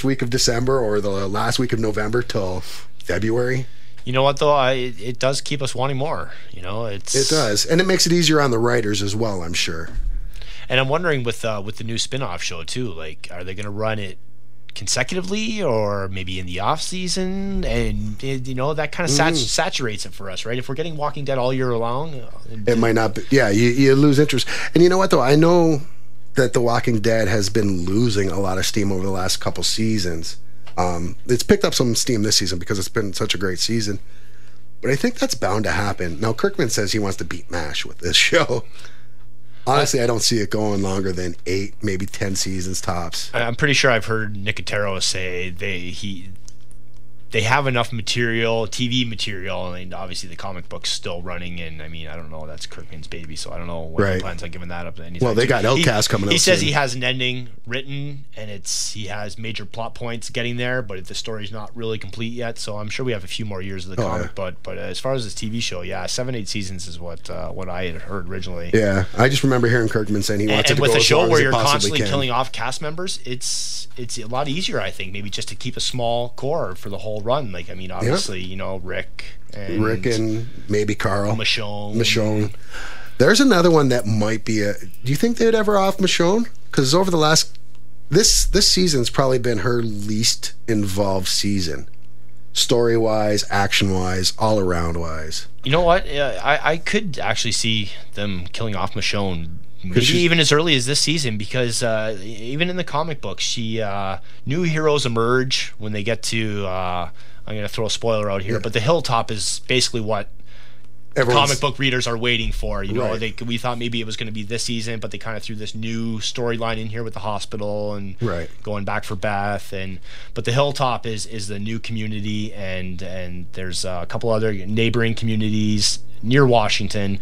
week of December or the last week of November till February. You know what, though? It does keep us wanting more. You know, it does, and it makes it easier on the writers as well, I'm sure. And I'm wondering with the new spin-off show too, like, are they going to run it consecutively or maybe in the off season? And you know, that kind of saturates it for us, right? If we're getting Walking Dead all year long, it might not be. Yeah, you lose interest. And you know what, though? I know that The Walking Dead has been losing a lot of steam over the last couple seasons. It's picked up some steam this season because it's been such a great season. But I think that's bound to happen. Now, Kirkman says he wants to beat MASH with this show. Honestly, I don't see it going longer than 8, maybe 10 seasons tops. I'm pretty sure I've heard Nicotero say they have enough material, TV material, and obviously the comic book's still running. And I mean, I don't know, that's Kirkman's baby, so I don't know when he plans on giving that up. Anytime. Well, they got Outcast coming up. He says he has an ending written, and he has major plot points getting there, but the story's not really complete yet. So I'm sure we have a few more years of the comic. Yeah. But as far as this TV show, 7-8 seasons is what I had heard originally. Yeah, I just remember hearing Kirkman saying he wants to go as long as he possibly can. And with a show where you're constantly killing off cast members, it's a lot easier, I think, maybe just to keep a small core for the whole whole run. Like, I mean, obviously, you know, Rick and maybe Carl. Michonne. There's another one that might be do you think they'd ever off Michonne? Because over the last... This season's probably been her least involved season. Story-wise, action-wise, all-around-wise. You know what? I could actually see them killing off Michonne, maybe even as early as this season, because even in the comic book, new heroes emerge when they get to... I'm going to throw a spoiler out here, but the Hilltop is basically what comic book readers are waiting for. You know, we thought maybe it was going to be this season, but they kind of threw this new storyline in here with the hospital and going back for Beth. But the Hilltop is the new community, and there's a couple other neighboring communities near Washington,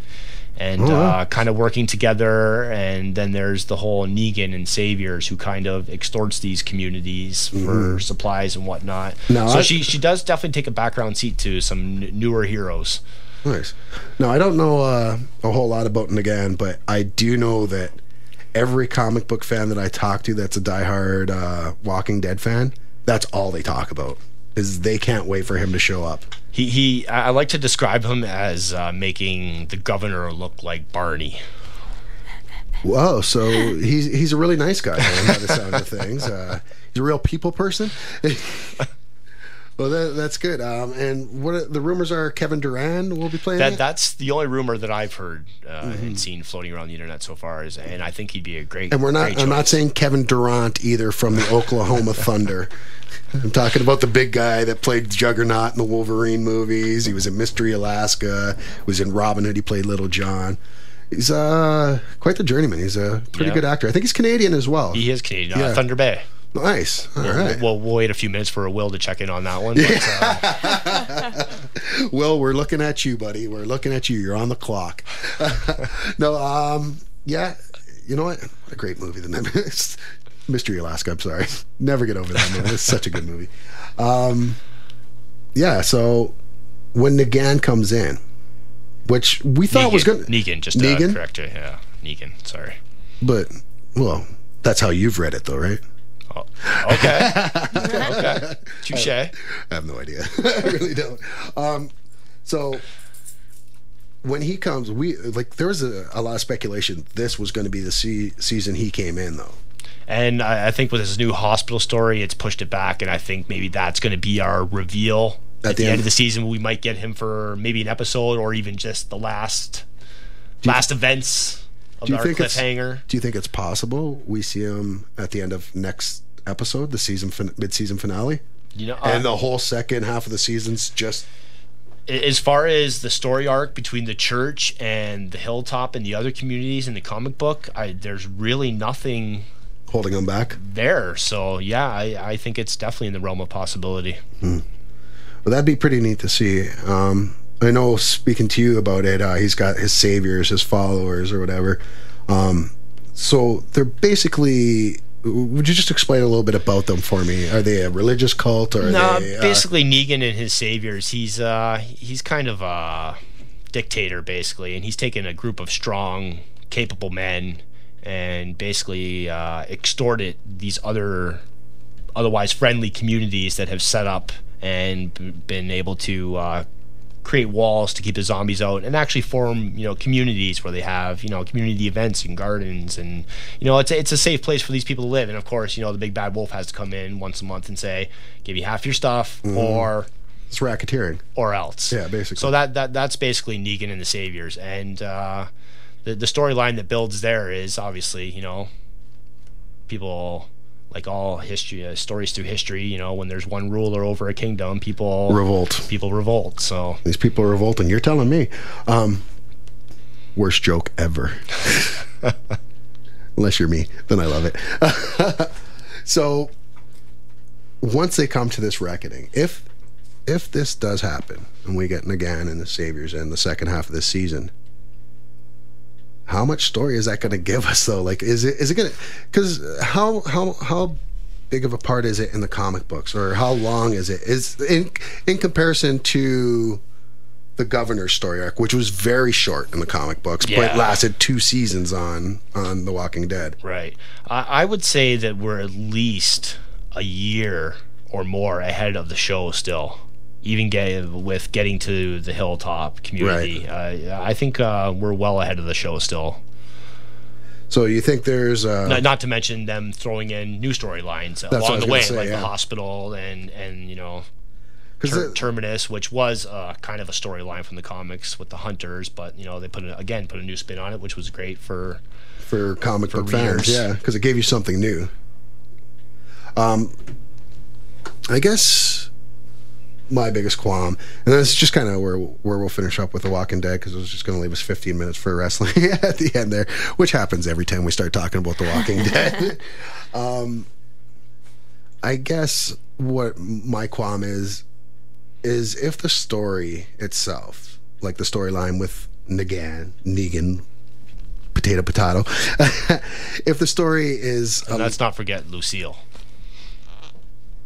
and kind of working together. And then there's the whole Negan and Saviors, who kind of extorts these communities for supplies and whatnot. So she does definitely take a background seat to some newer heroes. Nice. Now, I don't know a whole lot about Negan, but I do know that every comic book fan that I talk to that's a diehard Walking Dead fan, that's all they talk about, is they can't wait for him to show up. I like to describe him as making the governor look like Barney. Whoa, so he's a really nice guy, man, by the sound of things. He's a real people person. Well, that's good. And what the rumors are? Kevin Durant will be playing. That's the only rumor that I've heard and seen floating around the internet so far. And I think he'd be a great. And I'm not saying Kevin Durant either from the Oklahoma Thunder. I'm talking about the big guy that played Juggernaut in the Wolverine movies. He was in Mystery Alaska. He was in Robin Hood. He played Little John. He's quite the journeyman. He's a pretty good actor. I think he's Canadian as well. He is Canadian. Thunder Bay. Nice. All right. We'll wait a few minutes for Will to check in on that one. But, Will, we're looking at you, buddy. We're looking at you. You're on the clock. No, yeah. You know what? What a great movie. Mystery Alaska. I'm sorry. Never get over that movie. It's such a good movie. Yeah. So when Negan comes in, which we thought was going Negan, just to correct you. Yeah, Negan. Sorry. But well, that's how you've read it, though, right? Oh, okay. Okay. Touche. I have no idea. I really don't. So when he comes, there was a lot of speculation this was going to be the season he came in, though. And I think with his new hospital story, it's pushed it back, and I think maybe that's going to be our reveal at the end of the season. We might get him for maybe an episode, or even just the last events. Do you think it's possible we see him at the end of next episode, the mid-season finale? You know, and the whole second half of the season's just... As far as the story arc between the church and the Hilltop and the other communities in the comic book, there's really nothing holding them back there. So yeah, I think it's definitely in the realm of possibility. Well, that'd be pretty neat to see. I know, speaking to you about it, he's got his saviors, his followers, or whatever. So they're basically... Would you just explain a little bit about them for me? Are they a religious cult, or basically Negan and his saviors? He's kind of a dictator, basically, and he's taken a group of strong, capable men and basically extorted these otherwise friendly communities that have set up and been able to create walls to keep the zombies out, and actually form communities where they have community events and gardens, and it's a safe place for these people to live. And of course, the big bad wolf has to come in once a month and say, give you half your stuff, or it's racketeering, or else. Yeah, basically. So that's basically Negan and the Saviors. And the storyline that builds there is obviously people, like all history, stories through history, when there's one ruler over a kingdom, people revolt. So these people are revolting. You're telling me. Worst joke ever. Unless you're me, then I love it. So once they come to this reckoning, if this does happen and we get Negan and the Saviors in the second half of this season, how much story is that going to give us, though? Like, is it going to? Because how big of a part is it in the comic books, or how long is it? Is in comparison to the governor's story arc, which was very short in the comic books, but lasted 2 seasons on The Walking Dead. Right. I would say that we're at least a year or more ahead of the show still. Even getting to the Hilltop community. Right. I think we're well ahead of the show still. So you think there's not to mention them throwing in new storylines along the way, like the hospital and Terminus, which was kind of a storyline from the comics with the hunters, but they put a new spin on it, which was great for comic book fans, yeah, because it gave you something new. I guess my biggest qualm, and that's just kind of where we'll finish up with The Walking Dead, because it was just going to leave us 15 minutes for wrestling at the end there, which happens every time we start talking about The Walking Dead. I guess what my qualm is if the story itself, like the storyline with Negan, potato, if the story is... And let's not forget Lucille,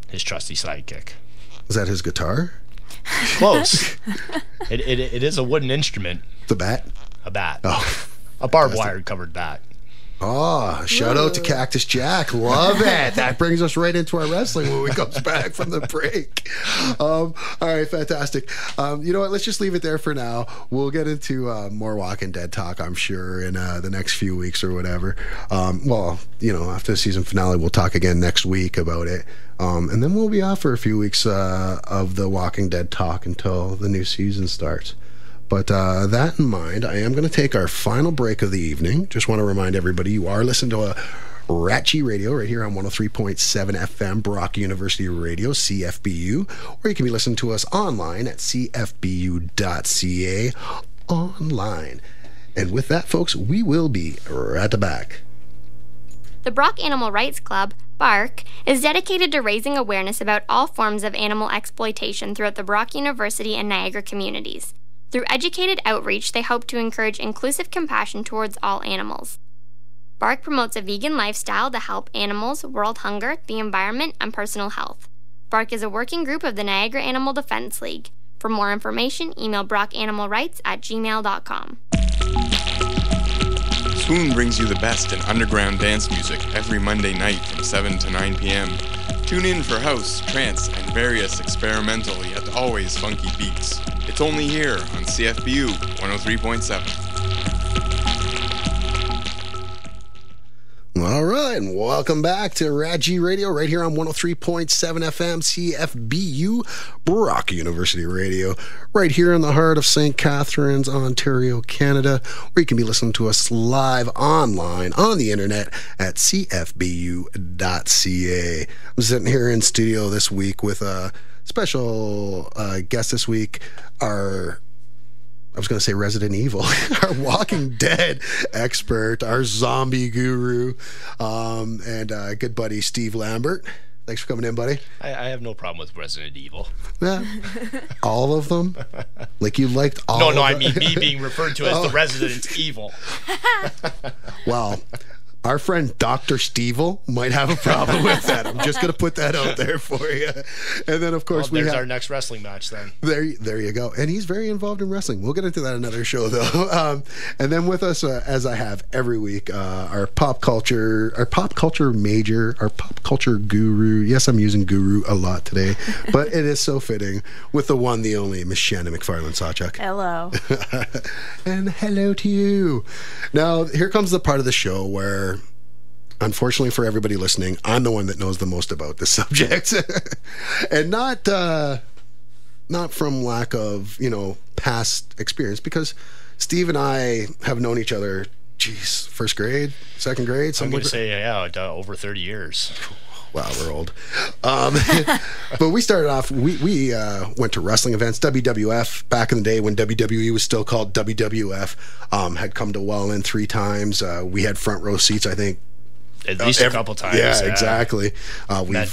his trusty sidekick. Is that his guitar? Close. It is a wooden instrument. The bat? A bat. Oh. A barbed wire covered bat. Oh, shout out to Cactus Jack. Love it. That brings us right into our wrestling when we comes back from the break. All right, fantastic. You know what? Let's just leave it there for now. We'll get into more Walking Dead talk, I'm sure, in the next few weeks or whatever. Well, after the season finale, we'll talk again next week about it. And then we'll be off for a few weeks of the Walking Dead talk until the new season starts. But that in mind, I am going to take our final break of the evening. Just want to remind everybody, you are listening to a Ratchy Radio right here on 103.7 FM, Brock University Radio, CFBU, or you can be listening to us online at cfbu.ca online. And with that, folks, we will be right back. The Brock Animal Rights Club, BARC, is dedicated to raising awareness about all forms of animal exploitation throughout the Brock University and Niagara communities. Through educated outreach, they hope to encourage inclusive compassion towards all animals. BARC promotes a vegan lifestyle to help animals, world hunger, the environment, and personal health. BARC is a working group of the Niagara Animal Defense League. For more information, email brockanimalrights@gmail.com. Spoon brings you the best in underground dance music every Monday night from 7 to 9 p.m. Tune in for house, trance, and various experimental yet always funky beats. It's only here on CFBU 103.7. All right, and welcome back to Rad-G Radio right here on 103.7 FM CFBU, Brock University Radio, right here in the heart of St. Catharines, Ontario, Canada, where you can be listening to us live online on the internet at cfbu.ca. I'm sitting here in studio this week with a special guest this week, I was going to say Resident Evil, our Walking Dead expert, our zombie guru, and good buddy Steve Lambert. Thanks for coming in, buddy. I have no problem with Resident Evil. Yeah. All of them? Like you liked all of them? No, I mean me being referred to as the Resident Evil. Well, our friend Dr. Stevel might have a problem with that. I'm just going to put that out there for you. And then, of course, there's our next wrestling match then. There you go. And he's very involved in wrestling. We'll get into that another show, though. And then with us, as I have every week, our pop culture major, our pop culture guru. Yes, I'm using guru a lot today, but it is so fitting with the one, the only, Miss Shannon McFarland Sawchuk. Hello. And hello to you. Now, here comes the part of the show where, unfortunately for everybody listening, I'm the one that knows the most about this subject. And not from lack of, past experience, because Steve and I have known each other, first grade, second grade? I'm going to say, over 30 years. Wow, we're old. But we started off, we went to wrestling events, WWF, back in the day when WWE was still called WWF, had come to Welland 3 times. We had front row seats, I think, at least a couple times. Yeah, exactly. Met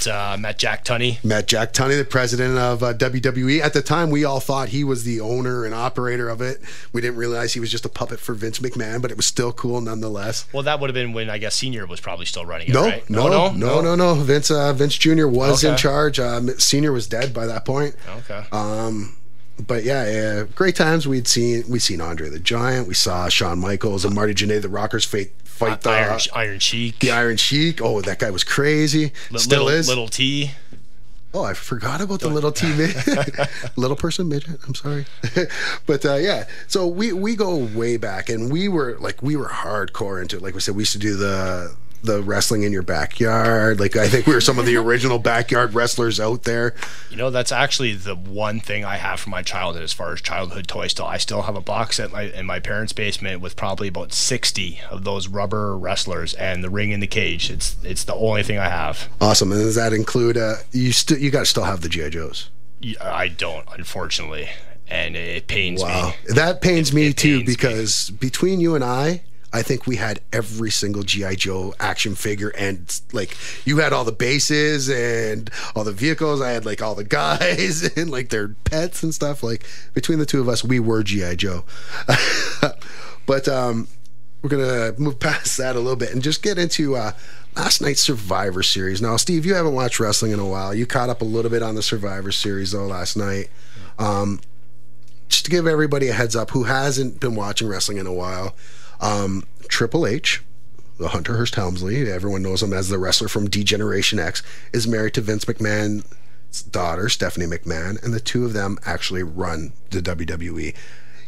Jack Tunney. Met Jack Tunney, the president of WWE. At the time, we all thought he was the owner and operator of it. We didn't realize he was just a puppet for Vince McMahon, but it was still cool nonetheless. Well, that would have been when, I guess, Senior was probably still running it, no, right? No. Vince Jr. was in charge. Senior was dead by that point. Okay. But yeah, great times. We'd seen Andre the Giant. We saw Shawn Michaels and Marty Jannetty, the Rockers, fight the Iron Sheik. The Iron Sheik. Oh, that guy was crazy. Still is. Little T. Oh, I forgot about the little T little person midget. I'm sorry, but yeah. So we go way back, and we were hardcore into it. Like we said, we used to do the wrestling in your backyard. Like I think we were some of the original backyard wrestlers out there. You know, that's actually the one thing I have from my childhood as far as childhood toys. I still have a box in my parents' basement with probably about 60 of those rubber wrestlers and the ring in the cage. It's the only thing I have. Awesome. And does that include you got to still have the G.I. Joes? I don't, unfortunately, and it pains me. Wow, that pains me too, because between you and I think we had every single G.I. Joe action figure, and like you had all the bases and all the vehicles. I had like all the guys and like their pets and stuff. Like between the two of us, we were G.I. Joe. But we're gonna move past that a little bit and just get into last night's Survivor Series. Now, Steve, you haven't watched wrestling in a while. You caught up a little bit on the Survivor Series though last night. Just to give everybody a heads up who hasn't been watching wrestling in a while. Triple H, the Hunter Hearst Helmsley, everyone knows him as the wrestler from D-Generation X, is married to Vince McMahon's daughter, Stephanie McMahon, and the two of them actually run the WWE.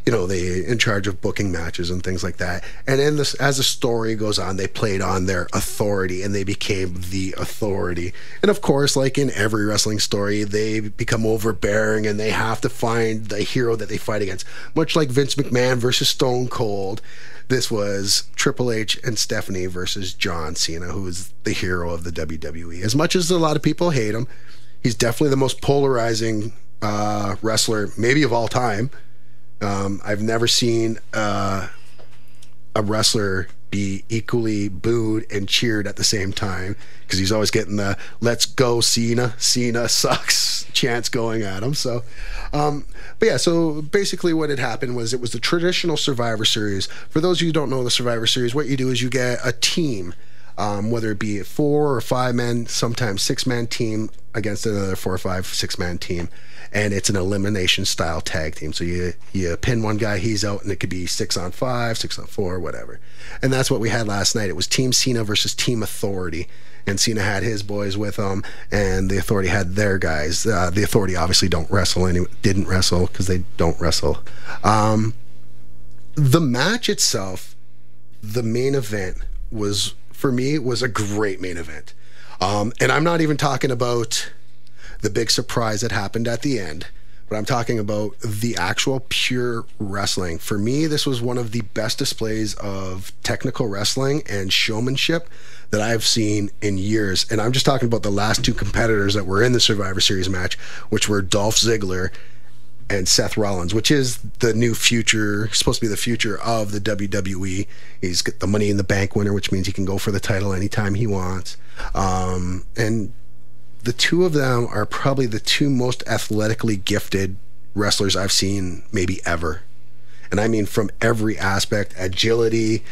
You know, they in charge of booking matches and things like that. And in this, as the story goes on, they played on their authority and they became the authority. And of course, like in every wrestling story, they become overbearing and they have to find the hero that they fight against. Much like Vince McMahon versus Stone Cold, this was Triple H and Stephanie versus John Cena, who is the hero of the WWE. As much as a lot of people hate him, he's definitely the most polarizing wrestler, maybe of all time. I've never seen a wrestler be equally booed and cheered at the same time, because he's always getting the "Let's go Cena, Cena sucks" chants going at him. So, but yeah, so basically what had happened was it was the traditional Survivor Series. For those of you who don't know the Survivor Series, what you do is you get a team, whether it be a 4 or 5 man, sometimes 6-man team against another 4 or 5, 6-man team. And it's an elimination style tag team. So you pin one guy, he's out, and it could be 6-on-5, 6-on-4, whatever. And that's what we had last night. It was Team Cena versus Team Authority. And Cena had his boys with him, and the Authority had their guys. The Authority obviously didn't wrestle because they don't wrestle. The match itself, the main event, was, for me, was a great main event. And I'm not even talking about the big surprise that happened at the end, but I'm talking about the actual pure wrestling. For me, this was one of the best displays of technical wrestling and showmanship that I've seen in years. And I'm just talking about the last 2 competitors that were in the Survivor Series match, which were Dolph Ziggler and Seth Rollins, which is the new future, supposed to be the future of the WWE. He's got the Money in the Bank winner, which means he can go for the title anytime he wants. And the two of them are probably the 2 most athletically gifted wrestlers I've seen maybe ever. And I mean from every aspect: agility,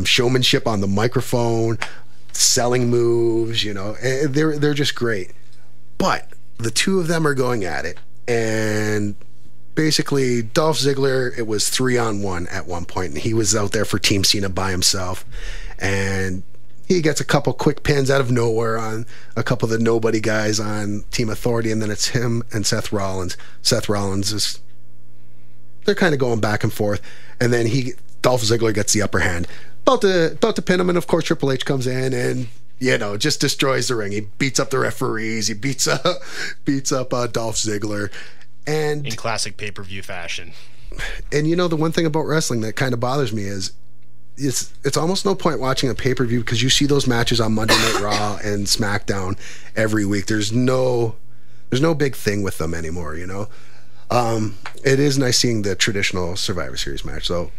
showmanship on the microphone, selling moves, you know, they're just great. But the 2 of them are going at it, and basically Dolph Ziggler, it was 3-on-1 at one point, and he was out there for Team Cena by himself, and he gets a couple quick pins out of nowhere on a couple of the nobody guys on Team Authority, and then it's him and Seth Rollins. Seth Rollins they're kind of going back and forth, and then Dolph Ziggler gets the upper hand, about to pin him, and of course Triple H comes in and, you know, just destroys the ring. He beats up the referees. He beats up Dolph Ziggler, and in classic pay-per-view fashion. And you know, the one thing about wrestling that kind of bothers me is it's almost no point watching a pay-per-view, because you see those matches on Monday Night Raw and SmackDown every week. There's no big thing with them anymore, you know. It is nice seeing the traditional Survivor Series match though.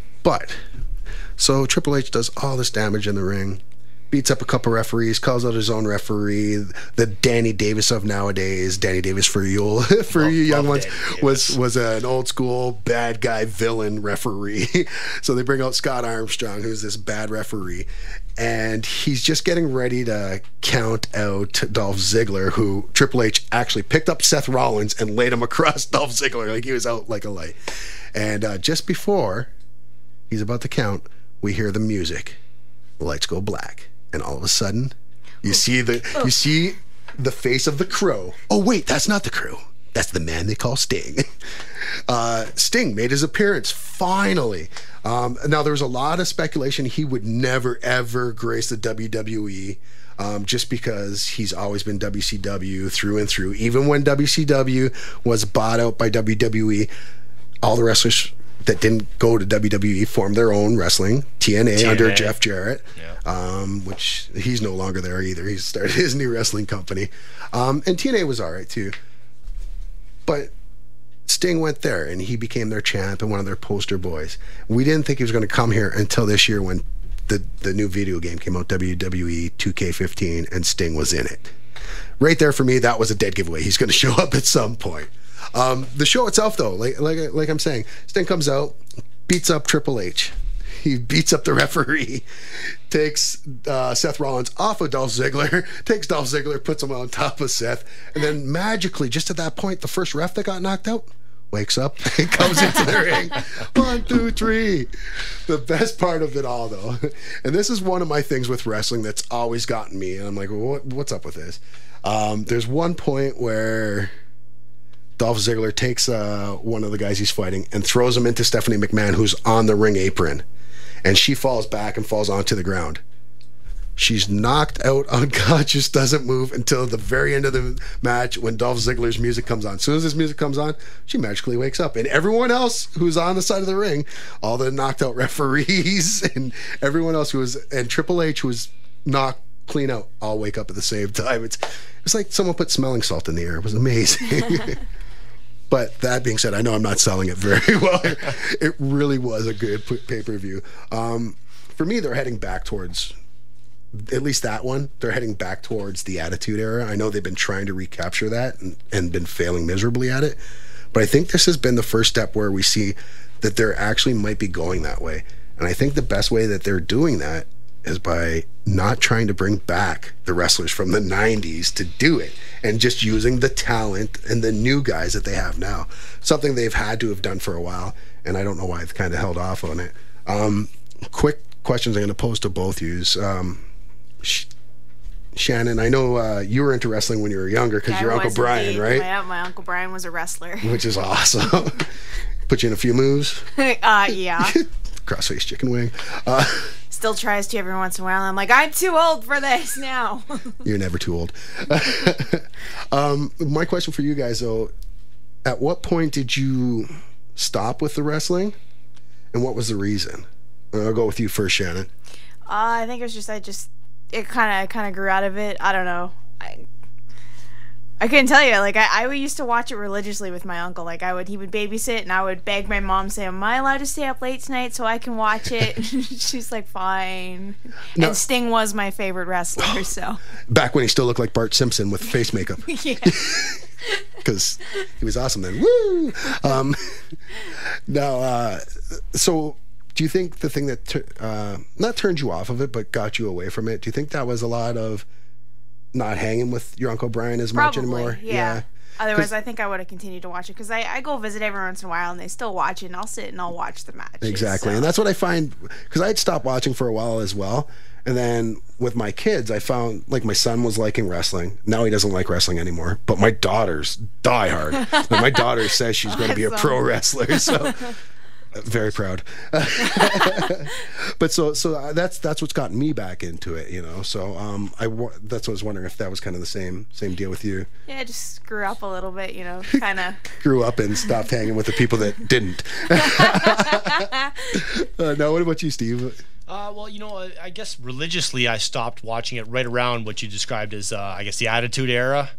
So Triple H does all this damage in the ring, beats up a couple referees, calls out his own referee, the Danny Davis of nowadays. Danny Davis, for you young ones, was an old school bad guy villain referee. So they bring out Scott Armstrong, who's this bad referee, and he's just getting ready to count out Dolph Ziggler, who Triple H actually picked up Seth Rollins and laid him across Dolph Ziggler like he was out like a light. And just before he's about to count, we hear the music. The lights go black. And all of a sudden, you see the face of the Crow. Oh, wait, that's not the Crow. That's the man they call Sting. Sting made his appearance, finally. Now, there was a lot of speculation he would never, ever grace the WWE, just because he's always been WCW through and through. Even when WCW was bought out by WWE, all the wrestlers that didn't go to WWE formed their own wrestling, TNA. Under Jeff Jarrett, which he's no longer there either. He started his new wrestling company. And TNA was all right, too. But Sting went there, and he became their champ and one of their poster boys. We didn't think he was going to come here until this year when the new video game came out, WWE 2K15, and Sting was in it. Right there for me, that was a dead giveaway. He's going to show up at some point. The show itself, though, like I'm saying, Sting comes out, beats up Triple H. He beats up the referee, takes Seth Rollins off of Dolph Ziggler, takes Dolph Ziggler, puts him on top of Seth, and then magically, just at that point, the first ref that got knocked out wakes up and comes into the ring. 1, 2, 3. The best part of it all, though, and this is one of my things with wrestling that's always gotten me, and I'm like, well, what's up with this? There's one point where Dolph Ziggler takes one of the guys he's fighting and throws him into Stephanie McMahon, who's on the ring apron. And she falls back and falls onto the ground. She's knocked out, unconscious, doesn't move until the very end of the match when Dolph Ziggler's music comes on. As soon as this music comes on, she magically wakes up. And everyone else who's on the side of the ring, all the knocked out referees and everyone else and Triple H, who was knocked clean out, all wake up at the same time. It's like someone put smelling salt in the air. It was amazing. But that being said, I know I'm not selling it very well. It really was a good pay-per-view. For me, they're heading back towards, at least that one, they're heading back towards the Attitude Era. I know they've been trying to recapture that and been failing miserably at it. But I think this has been the first step where we see that they're actually might be going that way. And I think the best way that they're doing that is by not trying to bring back the wrestlers from the 90s to do it and just using the talent and the new guys that they have now. Something they've had to have done for a while, and I don't know why they've kind of held off on it. Quick questions I'm going to pose to both yous. Shannon, I know you were into wrestling when you were younger because your Uncle Brian, indeed. Right? Yeah, my Uncle Brian was a wrestler. Which is awesome. Put you in a few moves? Yeah. Crossface chicken wing. Still tries to every once in a while. I'm like, I'm too old for this now. You're never too old. My question for you guys, though, at what point did you stop with the wrestling, and what was the reason? I'll go with you first, Shannon. I think it was just it kind of grew out of it. I don't know. I couldn't tell you. Like I used to watch it religiously with my uncle. Like he would babysit, and I would beg my mom, say, "Am I allowed to stay up late tonight so I can watch it?" She's like, "Fine." No. And Sting was my favorite wrestler. So back when he still looked like Bart Simpson with face makeup. Yeah. Because he was awesome then. Woo! So do you think the thing that not turned you off of it, but got you away from it? Do you think that was a lot of not hanging with your Uncle Brian as much anymore? Yeah. Otherwise, I think I would have continued to watch it because I go visit every once in a while and they still watch it, and I'll sit and I'll watch the match. Exactly. So. And that's what I find, because I'd stopped watching for a while as well. And then with my kids, I found, like, my son was liking wrestling. Now he doesn't like wrestling anymore. But my daughter's diehard. And my daughter says she's going to be a pro wrestler. So very proud. But so that's what's gotten me back into it, you know. So that's what I was wondering if that was kind of the same deal with you. Yeah, I just grew up a little bit, you know, kind of. Grew up and stopped hanging with the people that didn't. Now, what about you, Steve? Well, you know, I guess religiously I stopped watching it right around what you described as, I guess, the Attitude Era.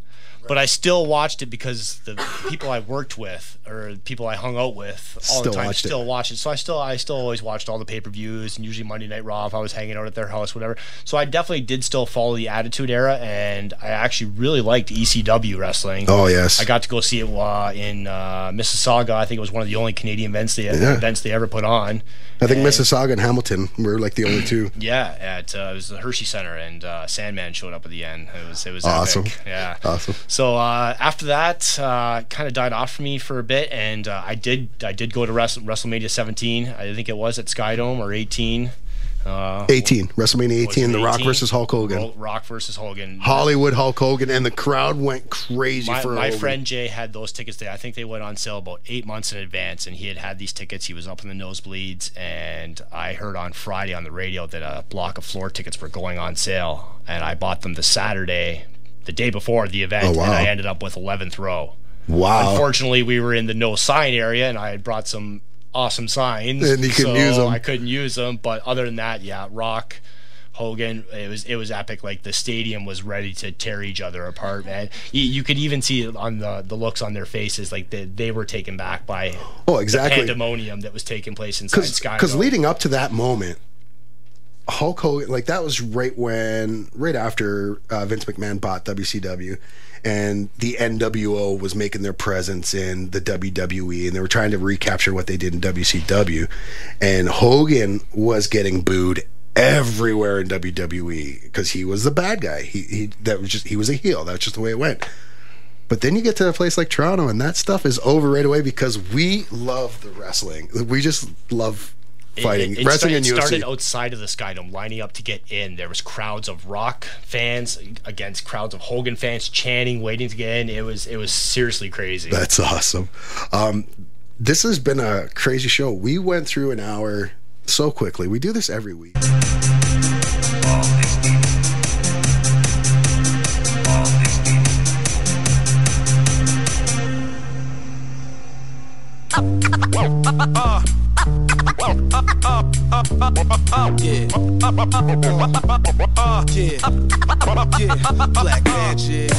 But I still watched it because the people I worked with or people I hung out with all the time still watch it. So I still always watched all the pay-per-views, and usually Monday Night Raw if I was hanging out at their house, whatever. So I definitely did still follow the Attitude Era, and I actually really liked ECW wrestling. Oh, yes. I got to go see it in Mississauga. I think it was one of the only Canadian events they ever put on. I think Mississauga and Hamilton were like the only two. Yeah, it was the Hershey Center, and Sandman showed up at the end. It was awesome. Epic. Yeah, awesome. So after that, kind of died off for me for a bit, and I did go to WrestleMania 17. I think it was at Skydome, or 18. 18, WrestleMania 18, The Rock versus Hulk Hogan. Rock versus Hogan. Hollywood Hulk Hogan, and the crowd went crazy for my Hogan. friend Jay had those tickets there. I think they went on sale about 8 months in advance, and he had these tickets. He was up in the nosebleeds, and I heard on Friday on the radio that a block of floor tickets were going on sale, and I bought them the Saturday, the day before the event, and I ended up with 11th row. Wow. Unfortunately, we were in the no sign area, and I had brought some awesome signs, and you couldn't use them. I couldn't use them, but other than that, yeah, Rock, Hogan, it was epic. Like, the stadium was ready to tear each other apart, man. You could even see on the looks on their faces, like they were taken back by the pandemonium that was taking place inside Sky. Because leading up to that moment, Hulk Hogan, like, that was right after Vince McMahon bought WCW, and the NWO was making their presence in the WWE, and they were trying to recapture what they did in WCW, and Hogan was getting booed everywhere in WWE because he was the bad guy. He was a heel. That's just the way it went. But then you get to a place like Toronto, and that stuff is over right away because we love the wrestling. We just love fighting. Wrestling and UFC. It started outside of the Skydome, lining up to get in. There was crowds of Rock fans against crowds of Hogan fans chanting, waiting to get in. It was seriously crazy. That's awesome. This has been a crazy show. We went through an hour so quickly. We do this every week. Black Magic.